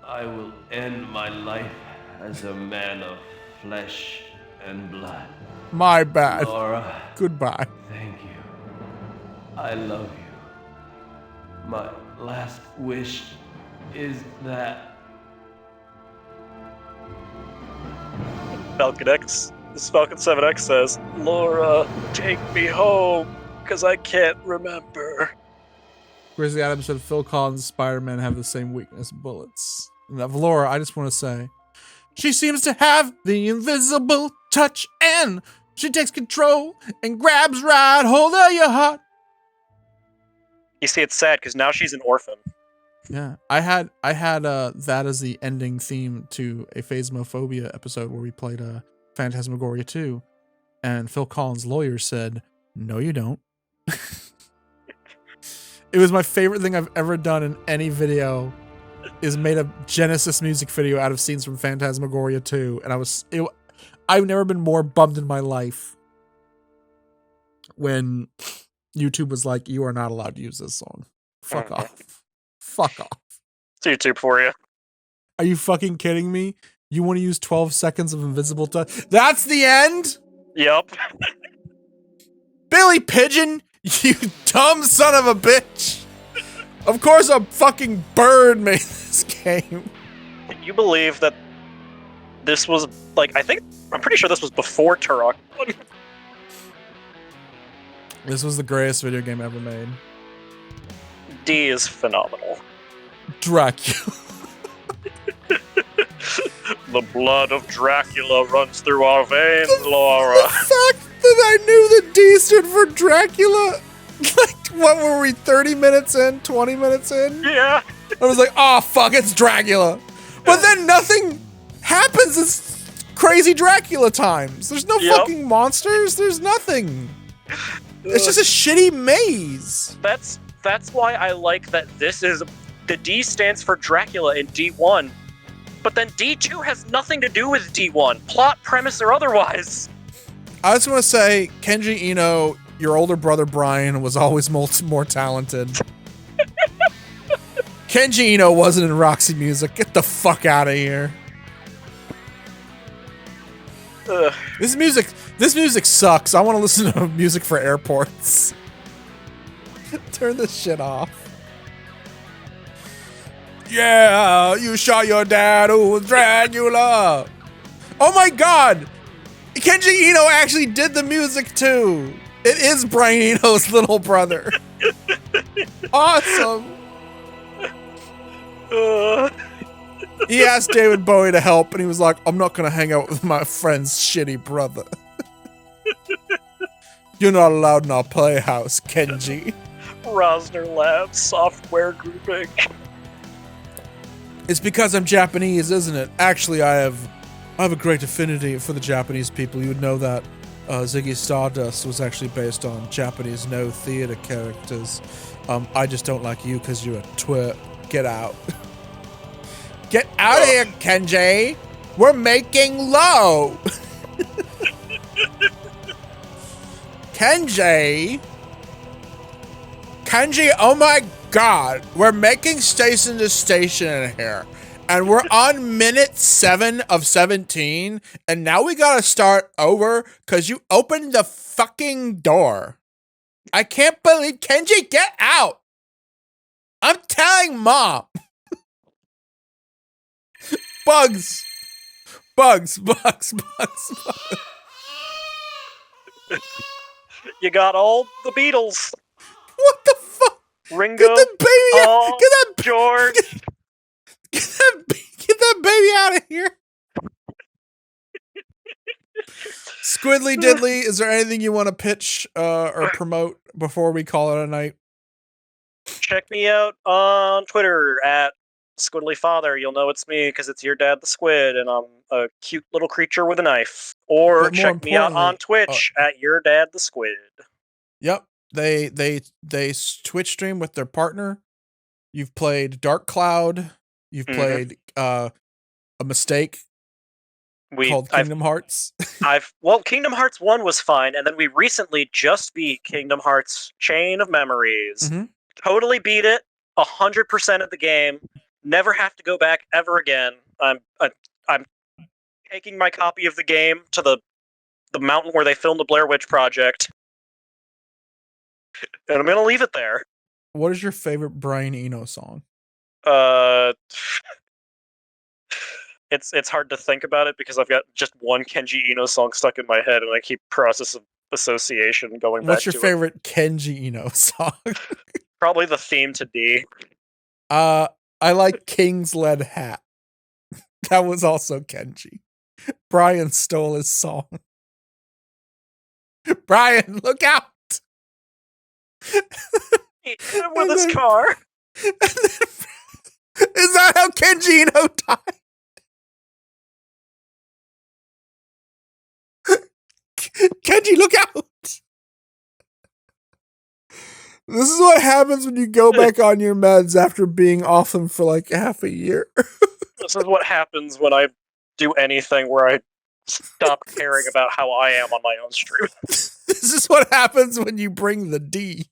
I will end my life as a man of flesh and blood. My bad. Laura, Goodbye. thank you. I love you. My last wish is that Falcon 7X says, Laura, take me home, because I can't remember. Grizzly Adams said Phil Collins and Spider-Man have the same weakness, bullets. And of Laura, I just want to say, she seems to have the invisible touch, and she takes control and grabs right hold of your heart. You see, it's sad, because now she's an orphan. Yeah, I had that as the ending theme to a Phasmophobia episode where we played Phantasmagoria 2, and Phil Collins' lawyer said, "No, you don't." It was my favorite thing I've ever done in any video. Is made a Genesis music video out of scenes from Phantasmagoria 2, and I've never been more bummed in my life when YouTube was like, "You are not allowed to use this song. Fuck off. Fuck off." It's YouTube for you. Are you fucking kidding me? You want to use 12 seconds of invisible touch? That's the end? Yep. Billy Pigeon, you dumb son of a bitch. Of course a fucking bird made this game. Can you believe that this was, like, I'm pretty sure this was before Turok. This was the greatest video game ever made. D is phenomenal. Dracula. The blood of Dracula runs through our veins, Laura. The fact that I knew the D stood for Dracula. Like, what were we, 30 minutes in? 20 minutes in? Yeah. I was like, oh, fuck, it's Dracula. But then nothing happens. It's crazy Dracula times. There's no fucking monsters. There's nothing. It's just a shitty maze. That's why I like that this is... The D stands for Dracula in D1. But then D2 has nothing to do with D1. Plot, premise, or otherwise. I just want to say, Kenji Eno, your older brother Brian was always more talented. Kenji Eno wasn't in Roxy Music. Get the fuck out of here. Ugh. This music sucks. I want to listen to music for airports. Turn this shit off. Yeah, you shot your dad who was Dracula. Oh my god. Kenji Eno actually did the music too. It is Brian Eno's little brother. Awesome. He asked David Bowie to help, and he was like, I'm not going to hang out with my friend's shitty brother. You're not allowed in our playhouse, Kenji. Rosner Labs software grouping. It's because I'm Japanese, isn't it? Actually, I have a great affinity for the Japanese people. You would know that Ziggy Stardust was actually based on Japanese no theater characters. I just don't like you because you're a twerp. Get out. Get out of here, Kenji! We're making low! Kenji, oh my god, we're making station to station in here. And we're on minute 7 of 17, and now we gotta start over because you opened the fucking door. I can't believe, Kenji, get out! I'm telling Mom! Bugs! You got all the Beatles. What the fuck? Ringo. Get the baby out! Oh, Get that George. Get that baby out of here! Squidly Diddly, is there anything you want to pitch or promote before we call it a night? Check me out on Twitter at SquidlyFather. You'll know it's me because it's Your Dad The Squid, and I'm a cute little creature with a knife. Or But more check me out on importantly, Twitch at Your Dad The Squid. Yep, they Twitch stream with their partner. You've played Dark Cloud. You've played a mistake called Kingdom Hearts. Kingdom Hearts 1 was fine, and then we recently just beat Kingdom Hearts Chain of Memories. Totally beat it, 100% of the game. Never have to go back ever again. I'm taking my copy of the game to the mountain where they filmed the Blair Witch Project, and I'm gonna leave it there. What is your favorite Brian Eno song? It's hard to think about it because I've got just one Kenji Eno song stuck in my head, and I keep process of association going back to it. What's your favorite Kenji Eno song? Probably the theme to D. I like King's Lead Hat. That was also Kenji. Brian stole his song. Brian, look out! With his car. Is that how Kenji Eno died? Kenji, look out! This is what happens when you go back on your meds after being off them for like half a year. This is what happens when I do anything where I stop caring about how I am on my own stream. This is what happens when you bring the D.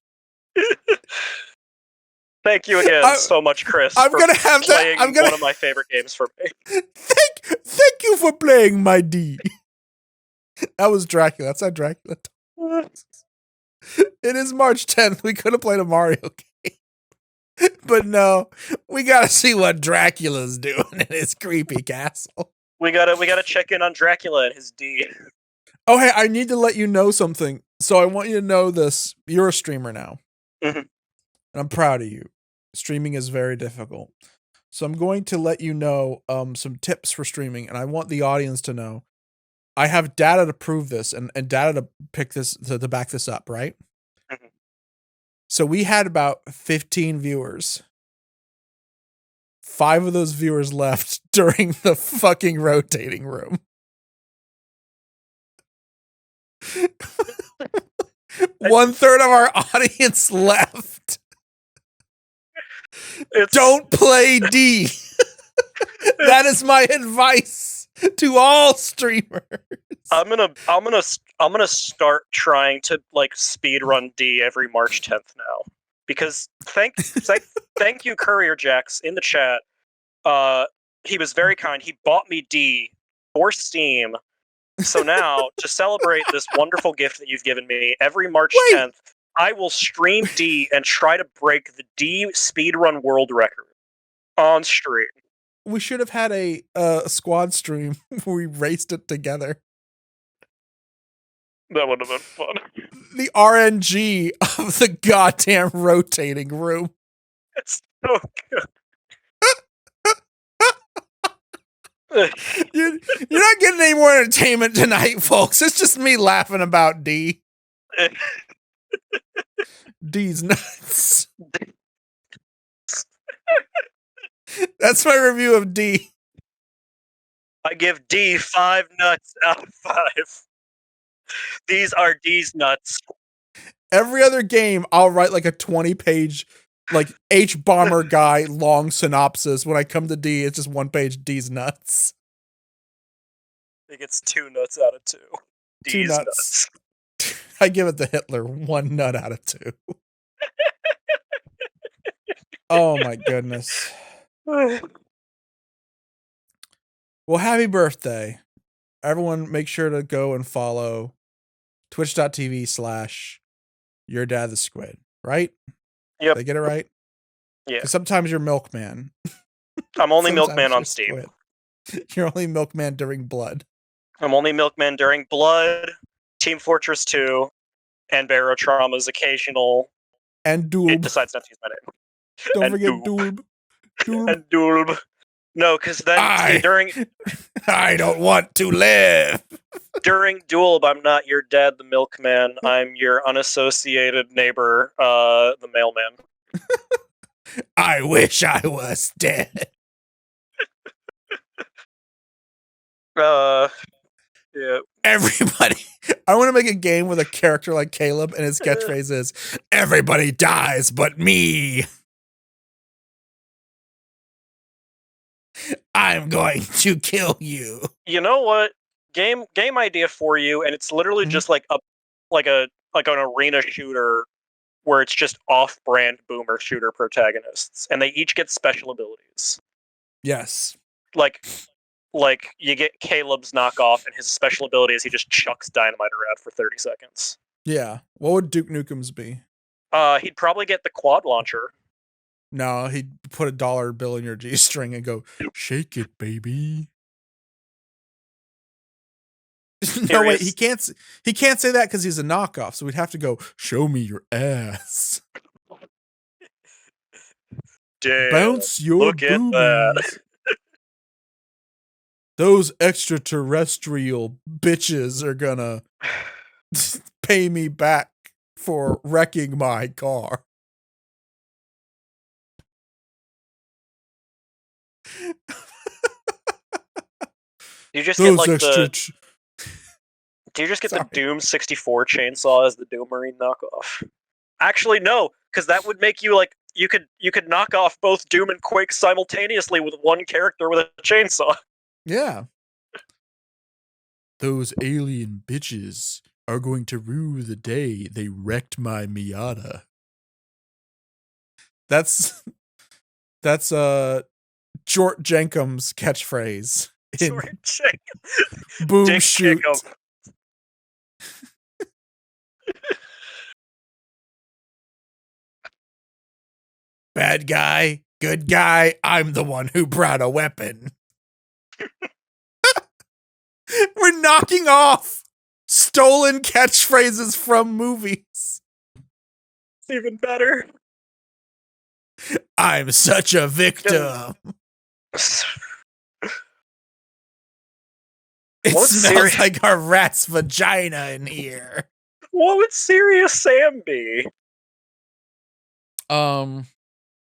Thank you again so much, Chris. I'm gonna have playing that. one of my favorite games for me. Thank you for playing my D. That was Dracula. That's how Dracula talks. It is March 10th. We could have played a Mario game. But no, we gotta see what Dracula's doing in his creepy castle. We gotta check in on Dracula and his D. Oh, hey, I need to let you know something. So I want you to know this. You're a streamer now. And I'm proud of you. Streaming is very difficult. So I'm going to let you know some tips for streaming, and I want the audience to know. I have data to prove this and data to pick this to back this up, right? So we had about 15 viewers. 5 of those viewers left during the fucking rotating room. 1/3 of our audience left. Don't play D. That is my advice to all streamers. I'm gonna start trying to like speedrun D every March 10th now, because thank you Courier Jacks in the chat. He was very kind. He bought me D for Steam. So now, to celebrate this wonderful gift that you've given me, every March 10th, I will stream D and try to break the D speedrun world record on stream. We should have had a squad stream where we raced it together. That would have been fun. The RNG of the goddamn rotating room. It's so good. You're not getting any more entertainment tonight, folks. It's just me laughing about D. D's nuts. That's my review of D. I give D 5 nuts out of 5. These are D's nuts. Every other game, I'll write like a 20-page, like H-Bomber guy long synopsis. When I come to D, it's just 1 page D's nuts. It gets 2 nuts out of 2. D's 2 nuts. I give it to Hitler 1 nut out of 2. Oh my goodness. Well, happy birthday. Everyone make sure to go and follow twitch.tv/Your Dad The Squid, right? Yep. Did I get it right? Yeah. Because sometimes you're Milkman. I'm only Milkman on Steam. Squid. You're only Milkman during Blood. I'm only Milkman during Blood, Team Fortress 2, and Barotrauma's occasional And It Dulb. decides not to use my name. Don't and forget Dulb. Dulb. And Dulb. No, because then see, I don't want to live. during Dulb, I'm not your dad, the milkman. I'm your unassociated neighbor, the mailman. I wish I was dead. Yeah. Everybody. I want to make a game with a character like Caleb, and his catchphrase is, "Everybody dies but me. I'm going to kill you." You know what? Game idea for you, and it's literally just like an arena shooter where it's just off-brand boomer shooter protagonists, and they each get special abilities. Yes. Like you get Caleb's knockoff, and his special ability is he just chucks dynamite around for 30 seconds. Yeah. What would Duke Nukem's be? He'd probably get the quad launcher. No, he'd put a dollar bill in your G-string and go, "Shake it, baby." No, wait, he can't say that because he's a knockoff, so we'd have to go, "Show me your ass." Damn, Bounce your look at that. boobies. Those extraterrestrial bitches are gonna pay me back for wrecking my car. You just Those get like extra. Do you just get Sorry. the Doom 64 chainsaw as the Doom Marine knockoff? Actually, no, because that would make you like you could knock off both Doom and Quake simultaneously with one character with a chainsaw. Yeah. Those alien bitches are going to rue the day they wrecked my Miata. That's Jort Jenkum's catchphrase in Boom Dick Shoot. kick 'em. Bad guy, good guy, I'm the one who brought a weapon. We're knocking off stolen catchphrases from movies. It's even better. I'm such a victim. It What smells serious- like a rat's vagina in here. What would Serious Sam be?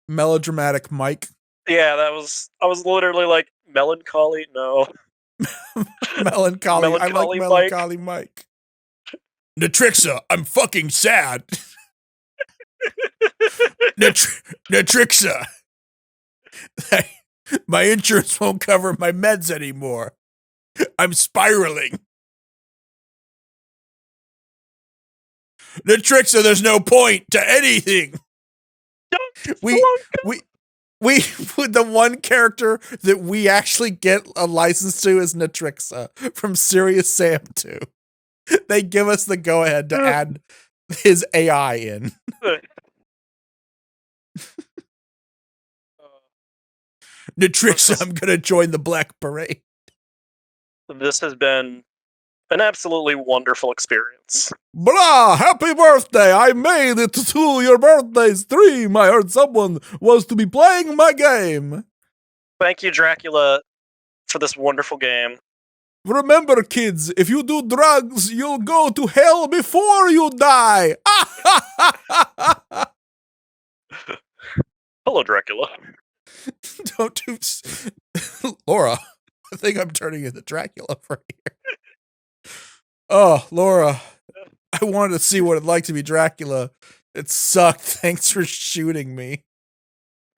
Melodramatic Mike. Yeah, I was literally like melancholy. No, Melancholy. I like Melancholy Melancholy Mike. Natrixa, I'm fucking sad. Natrixa. My insurance won't cover my meds anymore. I'm spiraling. Natrixa, there's no point to anything. We the one character that we actually get a license to is Natrixa from Serious Sam 2. They give us the go-ahead to add his AI in. Natrixa, I'm gonna join the Black Parade. This has been an absolutely wonderful experience. Blah! Happy birthday! I made it to your birthday stream. I heard someone was to be playing my game. Thank you, Dracula, for this wonderful game. Remember, kids, if you do drugs, you'll go to hell before you die. Hello, Dracula. Don't do... Laura, I think I'm turning into Dracula for here. Oh, Laura, I wanted to see what it'd like to be Dracula. It sucked. Thanks for shooting me.